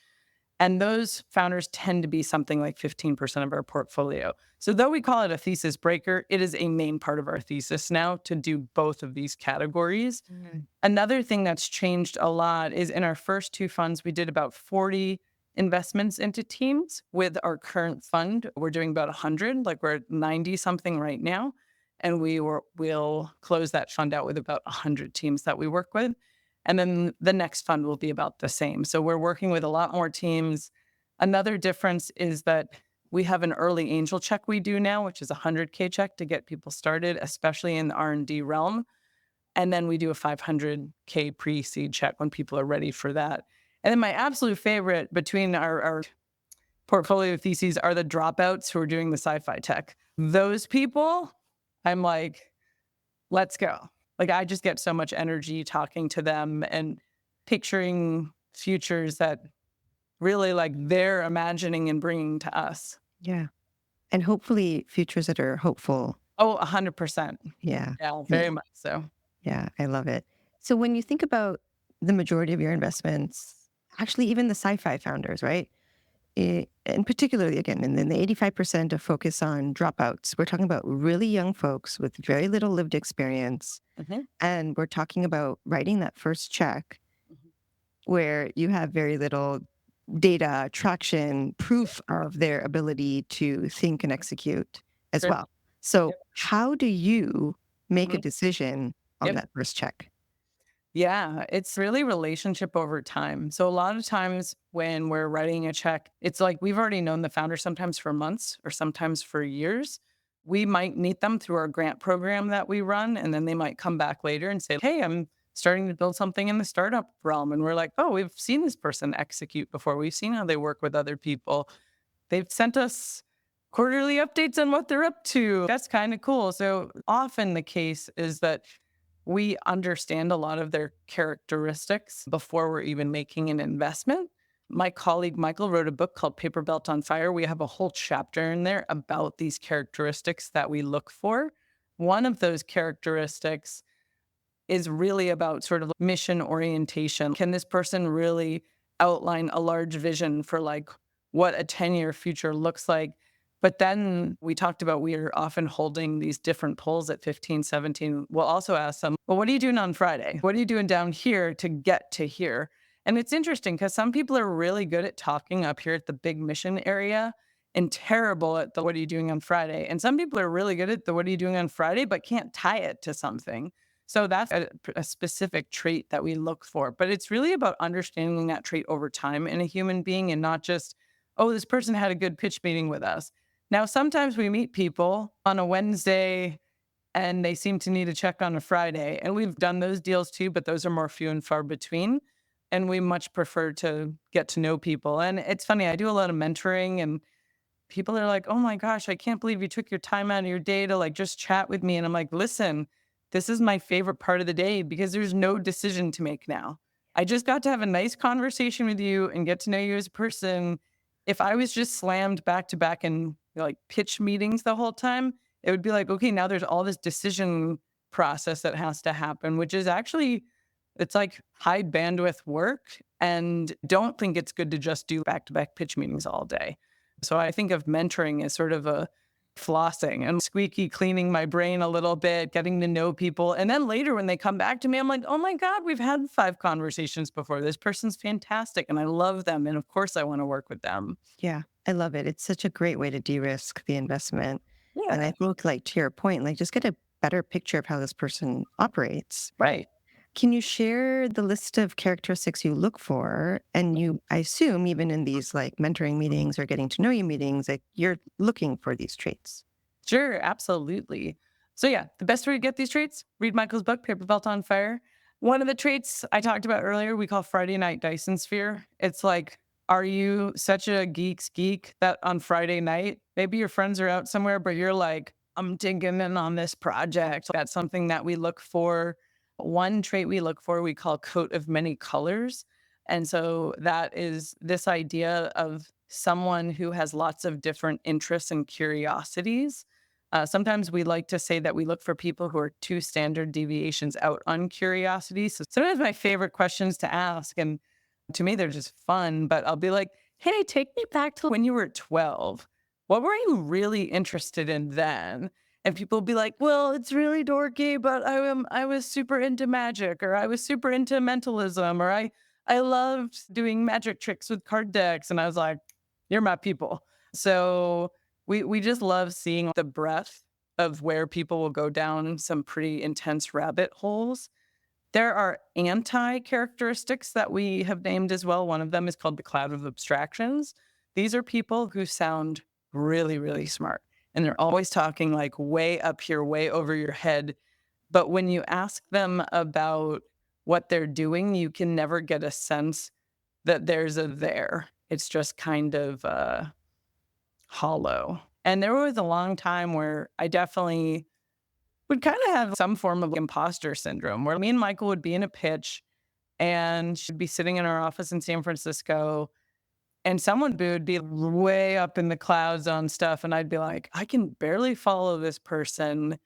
And those founders tend to be something like 15% of our portfolio. So though we call it a thesis breaker, it is a main part of our thesis now to do both of these categories. Another thing that's changed a lot is in our first two funds, we did about 40 investments into teams. With our current fund, we're doing about 100, like we're at 90 something right now. And we'll close that fund out with about 100 teams that we work with. And then the next fund will be about the same. So we're working with a lot more teams. Another difference is that we have an early angel check we do now, which is a 100K check to get people started, especially in the R&D realm. And then we do a 500K pre-seed check when people are ready for that. And then my absolute favorite between our portfolio theses are the dropouts who are doing the sci-fi tech. Those people, I'm like, let's go. Like, I just get so much energy talking to them and picturing futures that really like they're imagining and bringing to us. Yeah. And hopefully futures that are hopeful. Oh, 100%. Yeah. Yeah, Yeah. very much so. Yeah. I love it. So when you think about the majority of your investments, actually, even the sci-fi founders, right? And particularly, again, in the 85% of focus on dropouts, we're talking about really young folks with very little lived experience. Mhm, And we're talking about writing that first check mhm. where you have very little data, traction, proof of their ability to think and execute as Sure. well. So, Yep. how do you make a Mhm. decision on Yep. that first check? Yeah, it's really relationship over time. So a lot of times when we're writing a check, it's like we've already known the founder sometimes for months or sometimes for years. We might meet them through our grant program that we run, and then they might come back later and say, hey, I'm starting to build something in the startup realm. And we're like, oh, we've seen this person execute before. We've seen how they work with other people. They've sent us quarterly updates on what they're up to. That's kind of cool. So often the case is that we understand a lot of their characteristics before we're even making an investment. My colleague Michael wrote a book called Paper Belt on Fire. We have a whole chapter in there about these characteristics that we look for. One of those characteristics is really about sort of mission orientation. Can this person really outline a large vision for like what a 10-year future looks like? But then we talked about we are often holding these different polls at 15, 17. We'll also ask them, well, what are you doing on Friday? What are you doing down here to get to here? And it's interesting because some people are really good at talking up here at the big mission area and terrible at the what are you doing on Friday. And some people are really good at the what are you doing on Friday, but can't tie it to something. So that's a specific trait that we look for. But it's really about understanding that trait over time in a human being and not just, oh, this person had a good pitch meeting with us. Now, sometimes we meet people on a Wednesday and they seem to need a check on a Friday. And we've done those deals too, but those are more few and far between. And we much prefer to get to know people. And it's funny, I do a lot of mentoring and people are like, "Oh my gosh, I can't believe you took your time out of your day to like just chat with me." And I'm like, "Listen, this is my favorite part of the day because there's no decision to make now. I just got to have a nice conversation with you and get to know you as a person. If I was just slammed back to back in like pitch meetings the whole time, it would be like, okay, now there's all this decision process that has to happen, which is actually It's like high bandwidth work and don't think it's good to just do back to back pitch meetings all day. So I think of mentoring as sort of a flossing and squeaky cleaning my brain a little bit, getting to know people. And then later when they come back to me, I'm like, oh my God, we've had 5 conversations before. This person's fantastic and I love them. And of course, I want to work with them. Yeah, I love it. It's such a great way to de-risk the investment. And I Yeah, think, like, to your point, like, just get a better picture of how this person operates. right. Can you share the list of characteristics you look for? And you, I assume, even in these like mentoring meetings or getting to know you meetings, like you're looking for these traits. Sure, absolutely. So yeah, the best way to get these traits, read Michael's book, Paper Belt on Fire. One of the traits I talked about earlier, we call Friday night Dyson sphere. It's like, are you such a geek's geek that on Friday night, maybe your friends are out somewhere, but you're like, I'm digging in on this project. That's something that we look for. One trait we look for, we call coat of many colors. And so that is this idea of someone who has lots of different interests and curiosities. Sometimes we like to say that we look for people who are 2 standard deviations out on curiosity. So sometimes my favorite questions to ask, and to me, they're just fun, but I'll be like, hey, take me back to when you were 12. What were you really interested in then? And people will be like, well, it's really dorky, but I was super into magic, or I was super into mentalism, or I loved doing magic tricks with card decks. And I was like, you're my people. So we just love seeing the breadth of where people will go down some pretty intense rabbit holes. There are anti characteristics that we have named as well. One of them is called the cloud of abstractions. These are people who sound really, really smart and they're always talking like way up here, way over your head. But when you ask them about what they're doing, you can never get a sense that there's a there. It's just kind of hollow. And there was a long time where I definitely would kind of have some form of imposter syndrome where me and Michael would be in a pitch and she'd be sitting in our office in San Francisco and someone would be way up in the clouds on stuff. And I'd be like, I can barely follow this person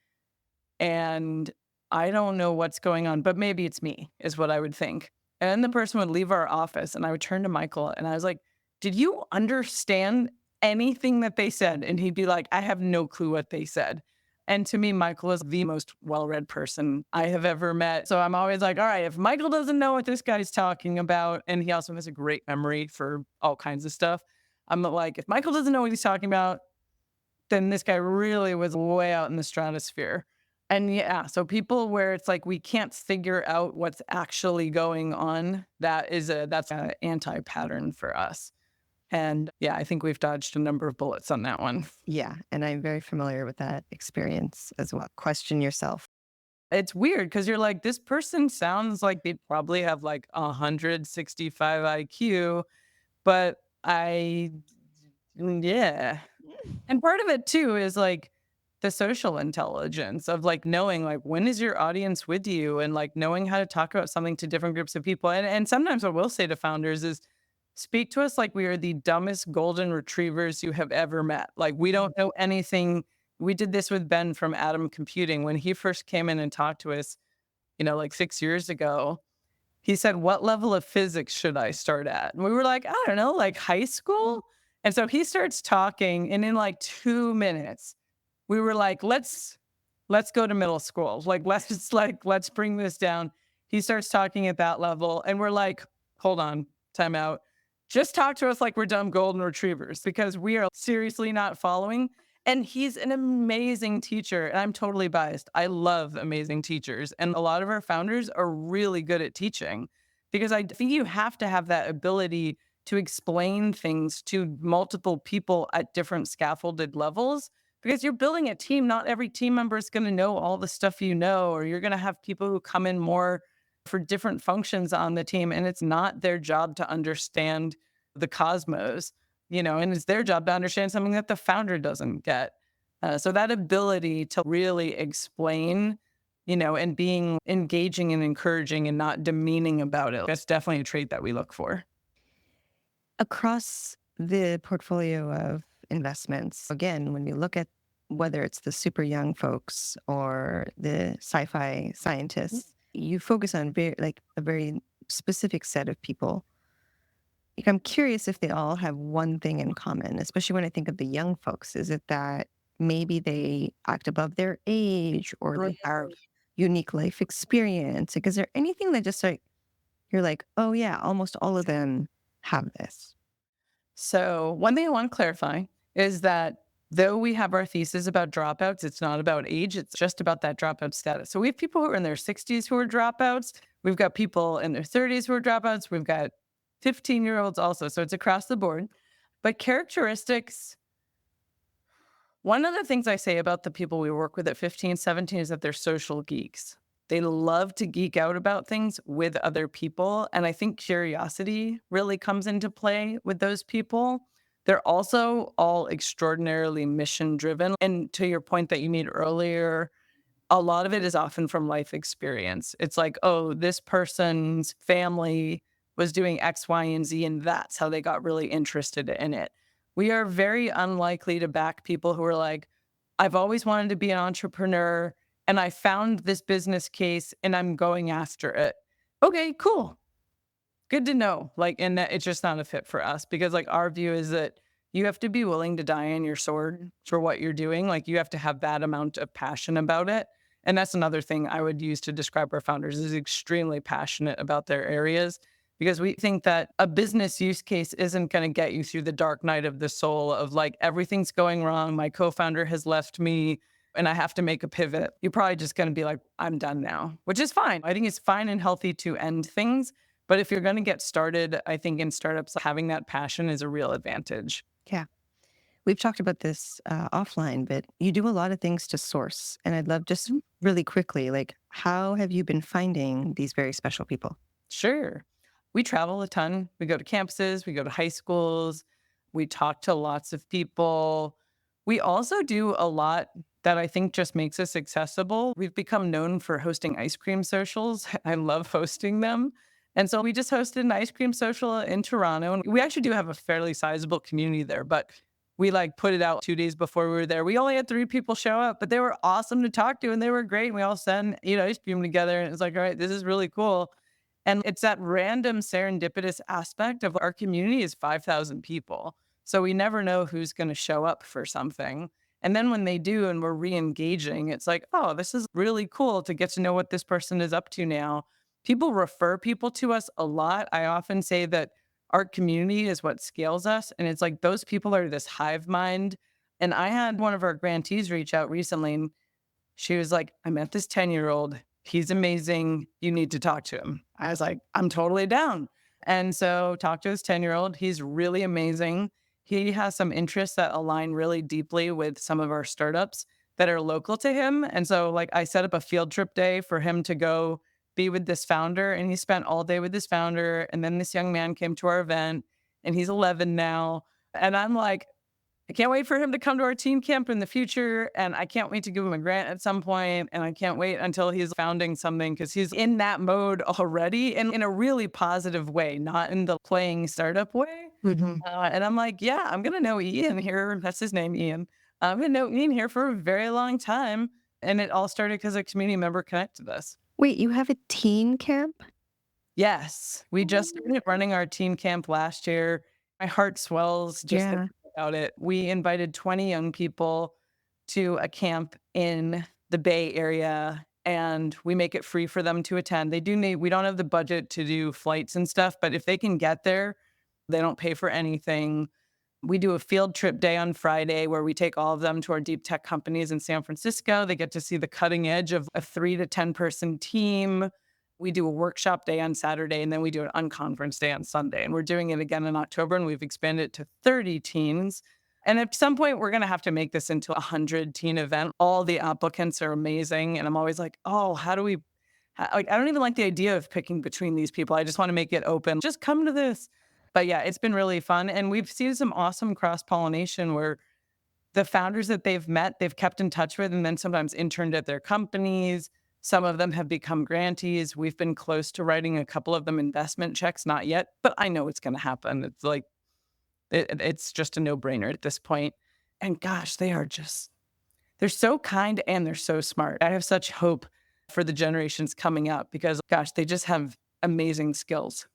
and I don't know what's going on, but maybe it's me, is what I would think. And then the person would leave our office and I would turn to Michael and I was like, did you understand anything that they said? And he'd be like, I have no clue what they said. And to me, Michael is the most well read person I have ever met. So I'm always like, all right, if Michael doesn't know what this guy's talking about, and he also has a great memory for all kinds of stuff, I'm like, if Michael doesn't know what he's talking about, then this guy really was way out in the stratosphere. And yeah, so people where it's like we can't figure out what's actually going on, that's an anti-pattern for us. And yeah, I think we've dodged a number of bullets on that one. Yeah. And I'm very familiar with that experience as well. Question yourself. It's weird because you're like, this person sounds like they'd probably have like 165 IQ, but yeah. And part of it too is like the social intelligence of like knowing like when is your audience with you and like knowing how to talk about something to different groups of people. And sometimes what we'll say to founders is speak to us like we are the dumbest golden retrievers you have ever met. Like we don't know anything. We did this with Ben from Atom Computing when he first came in and talked to us, like 6 years ago. He said, what level of physics should I start at? And we were like, I don't know, like high school. And so he starts talking, and in like 2 minutes, we were like, let's go to middle school. Like, let's bring this down. He starts talking at that level, and we're like, hold on, time out. Just talk to us like we're dumb golden retrievers because we are seriously not following. And he's an amazing teacher. And I'm totally biased. I love amazing teachers. And a lot of our founders are really good at teaching because I think you have to have that ability to explain things to multiple people at different scaffolded levels because you're building a team. Not every team member is going to know all the stuff you know, or you're going to have people who come in more for different functions on the team. And it's not their job to understand the cosmos, and it's their job to understand something that the founder doesn't get. So that ability to really explain, and being engaging and encouraging and not demeaning about it, that's definitely a trait that we look for. Across the portfolio of investments, again, when we look at whether it's the super young folks or the sci fi scientists, you focus on a very specific set of people. Like, I'm curious if they all have one thing in common, especially when I think of the young folks. Is it that maybe they act above their age or they have unique life experience? Like, is there anything that just like you're like, oh yeah, almost all of them have this? So, one thing I want to clarify is that though we have our thesis about dropouts, it's not about age, it's just about that dropout status. So, we have people who are in their 60s who are dropouts. We've got people in their 30s who are dropouts. We've got 15-year-olds also. So, it's across the board. But characteristics, one of the things I say about the people we work with at 15, 17 is that they're social geeks. They love to geek out about things with other people. And I think curiosity really comes into play with those people. They're also all extraordinarily mission driven. And to your point that you made earlier, a lot of it is often from life experience. It's like, oh, this person's family was doing X, Y, and Z, and that's how they got really interested in it. We are very unlikely to back people who are like, I've always wanted to be an entrepreneur and I found this business case and I'm going after it. Okay, cool. Good to know. Like, and that it's just not a fit for us because, like, our view is that you have to be willing to die on your sword for what you're doing. Like, you have to have that amount of passion about it. And that's another thing I would use to describe our founders is extremely passionate about their areas because we think that a business use case isn't going to get you through the dark night of the soul of like everything's going wrong. My co-founder has left me and I have to make a pivot. You're probably just going to be like, I'm done now, which is fine. I think it's fine and healthy to end things. But if you're going to get started, I think in startups, having that passion is a real advantage. Yeah. We've talked about this offline, but you do a lot of things to source. And I'd love just really quickly, like, how have you been finding these very special people? Sure. We travel a ton. We go to campuses, we go to high schools, we talk to lots of people. We also do a lot that I think just makes us accessible. We've become known for hosting ice cream socials. I love hosting them. And so we just hosted an ice cream social in Toronto. And we actually do have a fairly sizable community there, but we like put it out 2 days before we were there. We only had 3 people show up, but they were awesome to talk to and they were great. And we all sent, ice cream together. And it's like, all right, this is really cool. And it's that random serendipitous aspect of our community is 5,000 people. So we never know who's going to show up for something. And then when they do and we're re-engaging, it's like, oh, this is really cool to get to know what this person is up to now. People refer people to us a lot. I often say that our community is what scales us. And it's like those people are this hive mind. And I had one of our grantees reach out recently and she was like, I met this 10-year-old. He's amazing. You need to talk to him. I was like, I'm totally down. And so talk to his 10-year-old. He's really amazing. He has some interests that align really deeply with some of our startups that are local to him. And so like I set up a field trip day for him to go be with this founder and he spent all day with this founder. And then this young man came to our event and he's 11 now. And I'm like, I can't wait for him to come to our teen camp in the future. And I can't wait to give him a grant at some point. And I can't wait until he's founding something because he's in that mode already and in a really positive way, not in the playing startup way. Mhm. And I'm like, yeah, I'm going to know Ian here. That's his name, Ian. I'm going to know Ian here for a very long time. And it all started because a community member connected us. Wait, you have a teen camp? Yes, we just started running our teen camp last year. My heart swells just Yeah. thinking about it. We invited 20 young people to a camp in the Bay Area, and we make it free for them to attend. We don't have the budget to do flights and stuff, but if they can get there, they don't pay for anything. We do a field trip day on Friday where we take all of them to our deep tech companies in San Francisco. They get to see the cutting edge of a 3 to 10 person team. We do a workshop day on Saturday and then we do an unconference day on Sunday. And we're doing it again in October and we've expanded it to 30 teens. And at some point, we're going to have to make this into a 100 teen event. All the applicants are amazing. And I'm always like, oh, how do we? Like, I don't even like the idea of picking between these people. I just want to make it open. Just come to this. But yeah, it's been really fun. And we've seen some awesome cross pollination where the founders that they've met, they've kept in touch with, and then sometimes interned at their companies. Some of them have become grantees. We've been close to writing a couple of them investment checks, not yet, but I know it's going to happen. It's like, it's just a no brainer at this point. And gosh, they're so kind and they're so smart. I have such hope for the generations coming up because, gosh, they just have amazing skills.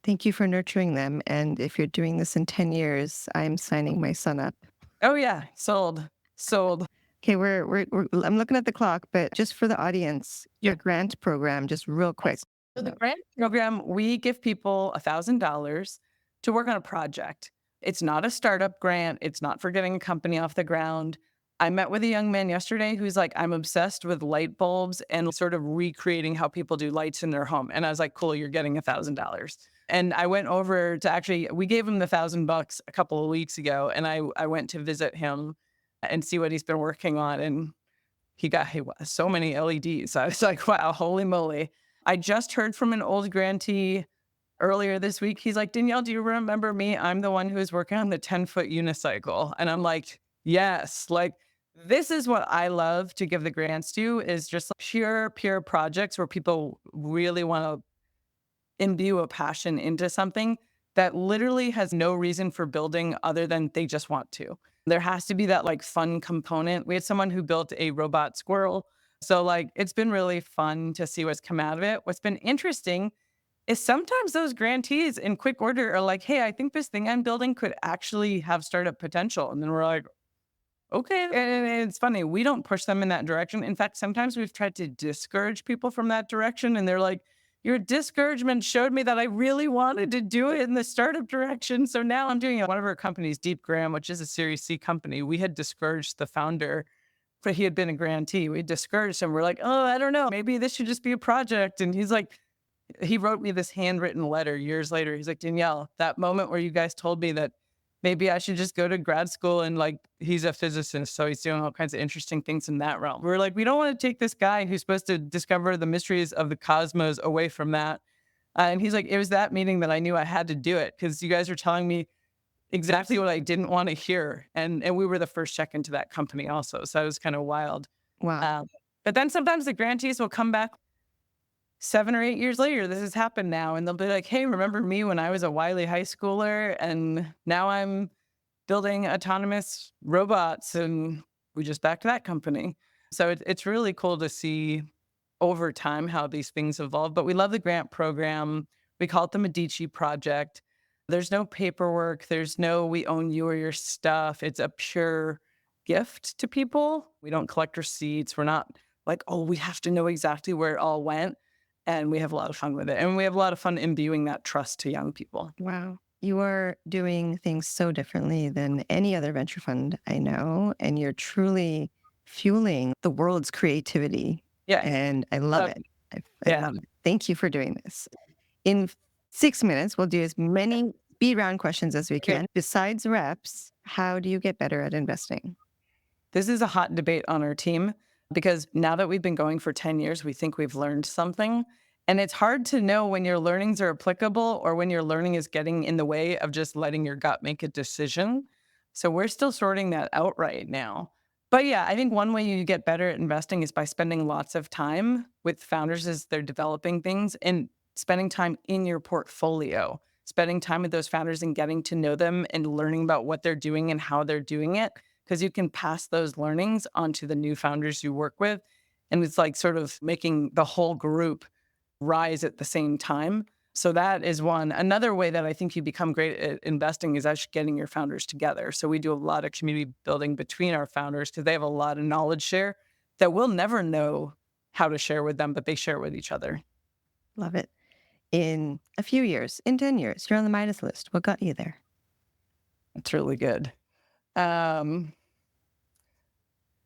Thank you for nurturing them. And if you're doing this in 10 years, I'm signing my son up. Oh, yeah. Sold. Sold. Okay, I'm looking at the clock, but just for the audience, your grant program, just real quick. So the grant program, we give people $1,000 to work on a project. It's not a startup grant. It's not for getting a company off the ground. I met with a young man yesterday who's like, I'm obsessed with light bulbs and sort of recreating how people do lights in their home. And I was like, cool, you're getting $1,000. And I went over to actually, we gave him the $1,000 a couple of weeks ago. And I went to visit him and see what he's been working on. And he got so many LEDs. I was like, wow, holy moly. I just heard from an old grantee earlier this week. He's like, Danielle, do you remember me? I'm the one who's working on the 10-foot unicycle. And I'm like, yes, like this is what I love to give the grants to is just like pure projects where people really want to imbue a passion into something that literally has no reason for building other than they just want to. There has to be that like fun component. We had someone who built a robot squirrel. So like it's been really fun to see what's come out of it. What's been interesting is sometimes those grantees in quick order are like, hey, I think this thing I'm building could actually have startup potential. And then we're like, okay. And it's funny, we don't push them in that direction. In fact, sometimes we've tried to discourage people from that direction. And they're like, your discouragement showed me that I really wanted to do it in the startup direction. So now I'm doing it. One of our companies, Deep Graham, which is a Series C company, we had discouraged the founder, but he had been a grantee. We discouraged him. We're like, oh, I don't know. Maybe this should just be a project. And he's like, he wrote me this handwritten letter years later. He's like, Danielle, that moment where you guys told me that maybe I should just go to grad school and like, he's a physicist. So he's doing all kinds of interesting things in that realm. We're like, we don't want to take this guy who's supposed to discover the mysteries of the cosmos away from that. And he's like, it was that meeting that I knew I had to do it because you guys are telling me exactly what I didn't want to hear. And we were the first check into that company also. So it was kind of wild. Wow. But then sometimes the grantees will come back 7 or 8 years later, this has happened now. And they'll be like, hey, remember me when I was a wily high schooler? And now I'm building autonomous robots. And we just backed that company. So it's really cool to see over time how these things evolve. But we love the grant program. We call it the Medici Project. There's no paperwork. There's no, we own you or your stuff. It's a pure gift to people. We don't collect receipts. We're not like, oh, we have to know exactly where it all went. And we have a lot of fun with it. And we have a lot of fun imbuing that trust to young people. Wow. You are doing things so differently than any other venture fund I know. And you're truly fueling the world's creativity. Yeah. And I love it. I love it. Thank you for doing this. In 6 minutes, we'll do as many speed round questions as we can. Besides reps, how do you get better at investing? This is a hot debate on our team because now that we've been going for 10 years, we think we've learned something. And it's hard to know when your learnings are applicable or when your learning is getting in the way of just letting your gut make a decision. So we're still sorting that out right now. But yeah, I think one way you get better at investing is by spending lots of time with founders as they're developing things and spending time in your portfolio, spending time with those founders and getting to know them and learning about what they're doing and how they're doing it. Because you can pass those learnings onto the new founders you work with. And it's like sort of making the whole group rise at the same time. So that is one. Another way that I think you become great at investing is actually getting your founders together. So we do a lot of community building between our founders because they have a lot of knowledge share that we'll never know how to share with them, but they share with each other. Love it. In a few years, in 10 years, you're on the Midas list. What got you there? It's really good.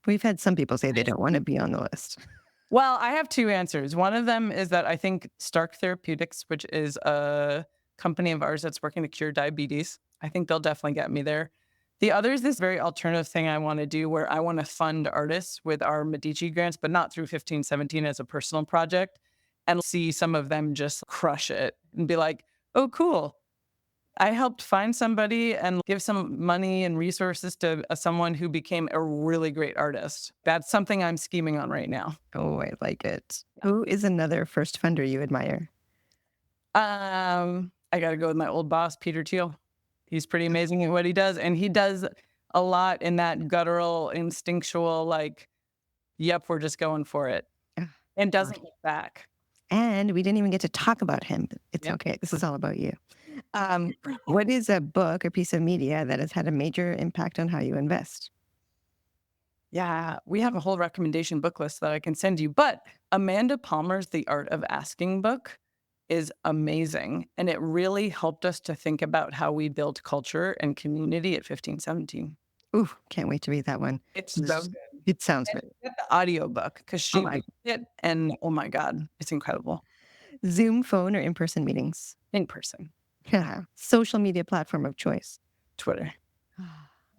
We've had some people say they don't want to be on the list. Well, I have two answers. One of them is that I think Stark Therapeutics, which is a company of ours that's working to cure diabetes, I think they'll definitely get me there. The other is this very alternative thing I want to do where I want to fund artists with our Medici grants, but not through 1517 as a personal project, and see some of them just crush it and be like, oh, cool. I helped find somebody and give some money and resources to someone who became a really great artist. That's something I'm scheming on right now. Oh, I like it. Who is another first funder you admire? I got to go with my old boss, Peter Thiel. He's pretty amazing at what he does. And he does a lot in that guttural, instinctual, like, yep, we're just going for it. and doesn't look back. And we didn't even get to talk about him. It's Yep. okay. This is all about you. Um, what is a book or piece of media that has had a major impact on how you invest? Yeah, we have a whole recommendation book list that I can send you. But Amanda Palmer's The Art of Asking book is amazing. And it really helped us to think about how we build culture and community at 15, 17. Ooh, can't wait to read that one. It's so good. It sounds And good. get the audiobook because Oh she my, wrote it. And oh my God, it's incredible. Zoom, phone, or in-person meetings? In person, Social media platform of choice. Twitter.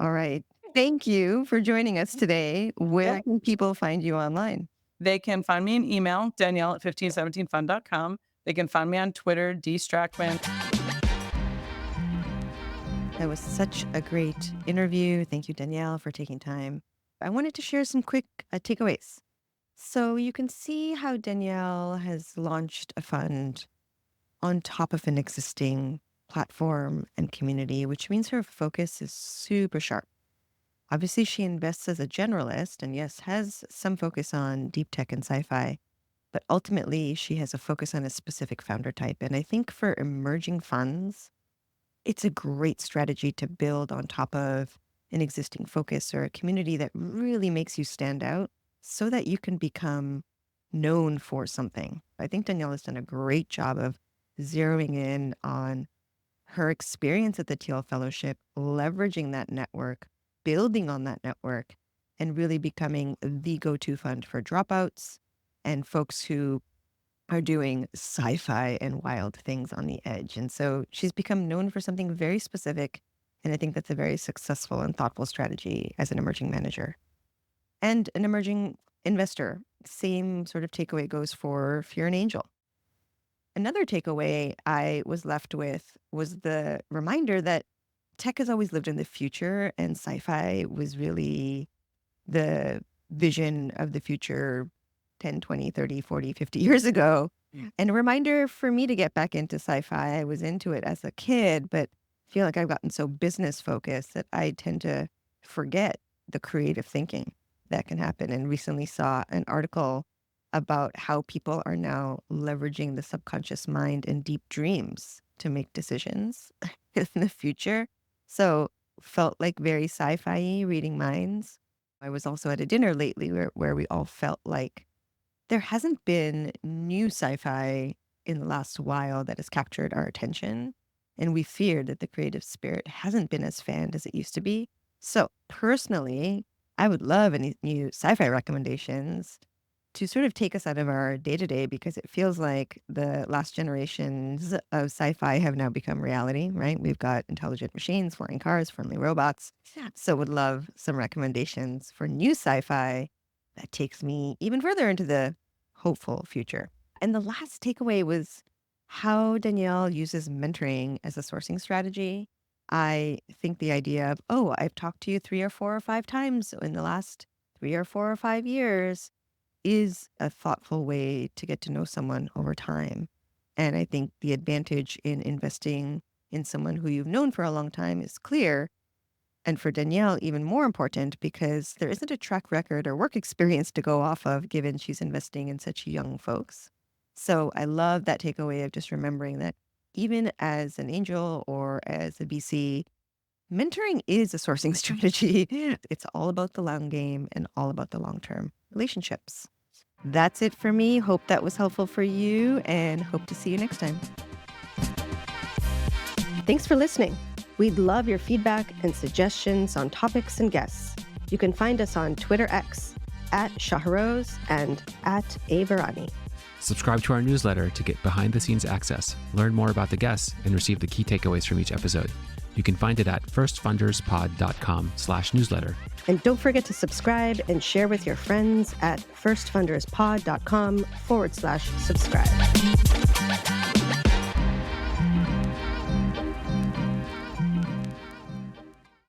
All right. Thank you for joining us today. Where can people find you online? They can find me an email, Danielle at 1517fun.com. They can find me on Twitter, Strachman. That was such a great interview. Thank you, Danielle, for taking time. I wanted to share some quick takeaways. So you can see how Danielle has launched a fund on top of an existing platform and community, which means her focus is super sharp. Obviously, she invests as a generalist and, yes, has some focus on deep tech and sci-fi, but ultimately she has a focus on a specific founder type. And I think for emerging funds, it's a great strategy to build on top of an existing focus or a community that really makes you stand out so that you can become known for something. I think Danielle has done a great job of zeroing in on her experience at the Teal Fellowship, leveraging that network, building on that network, and really becoming the go-to fund for dropouts and folks who are doing sci-fi and wild things on the edge. And so she's become known for something very specific. And I think that's a very successful and thoughtful strategy as an emerging manager and an emerging investor. Same sort of takeaway goes for if you're an angel. Another takeaway I was left with was the reminder that tech has always lived in the future and sci-fi was really the vision of the future 10, 20, 30, 40, 50 years ago. And a reminder for me to get back into sci-fi. I was into it as a kid, but feel like I've gotten so business focused that I tend to forget the creative thinking that can happen. And recently saw an article about how people are now leveraging the subconscious mind and deep dreams to make decisions in the future. So felt like very sci-fi reading minds. I was also at a dinner lately where we all felt like there hasn't been new sci-fi in the last while that has captured our attention. And we feared that the creative spirit hasn't been as fanned as it used to be. So personally, I would love any new sci-fi recommendations to sort of take us out of our day-to-day because it feels like the last generations of sci-fi have now become reality, right? We've got intelligent machines, flying cars, friendly robots. So would love some recommendations for new sci-fi that takes me even further into the hopeful future. And the last takeaway was how Danielle uses mentoring as a sourcing strategy. I think the idea of, oh, I've talked to you 3 or 4 or 5 times in the last 3 or 4 or 5 years is a thoughtful way to get to know someone over time. And I think the advantage in investing in someone who you've known for a long time is clear. And for Danielle, even more important because there isn't a track record or work experience to go off of, given she's investing in such young folks. So I love that takeaway of just remembering that even as an angel or as a VC, mentoring is a sourcing strategy. It's all about the long game and all about the long-term relationships. That's it for me. Hope that was helpful for you and hope to see you next time. Thanks for listening. We'd love your feedback and suggestions on topics and guests. You can find us on Twitter X @Shahroz and @Averani. Subscribe to our newsletter to get behind-the-scenes access, learn more about the guests, and receive the key takeaways from each episode. You can find it at firstfunderspod.com/newsletter. And don't forget to subscribe and share with your friends at firstfunderspod.com/subscribe.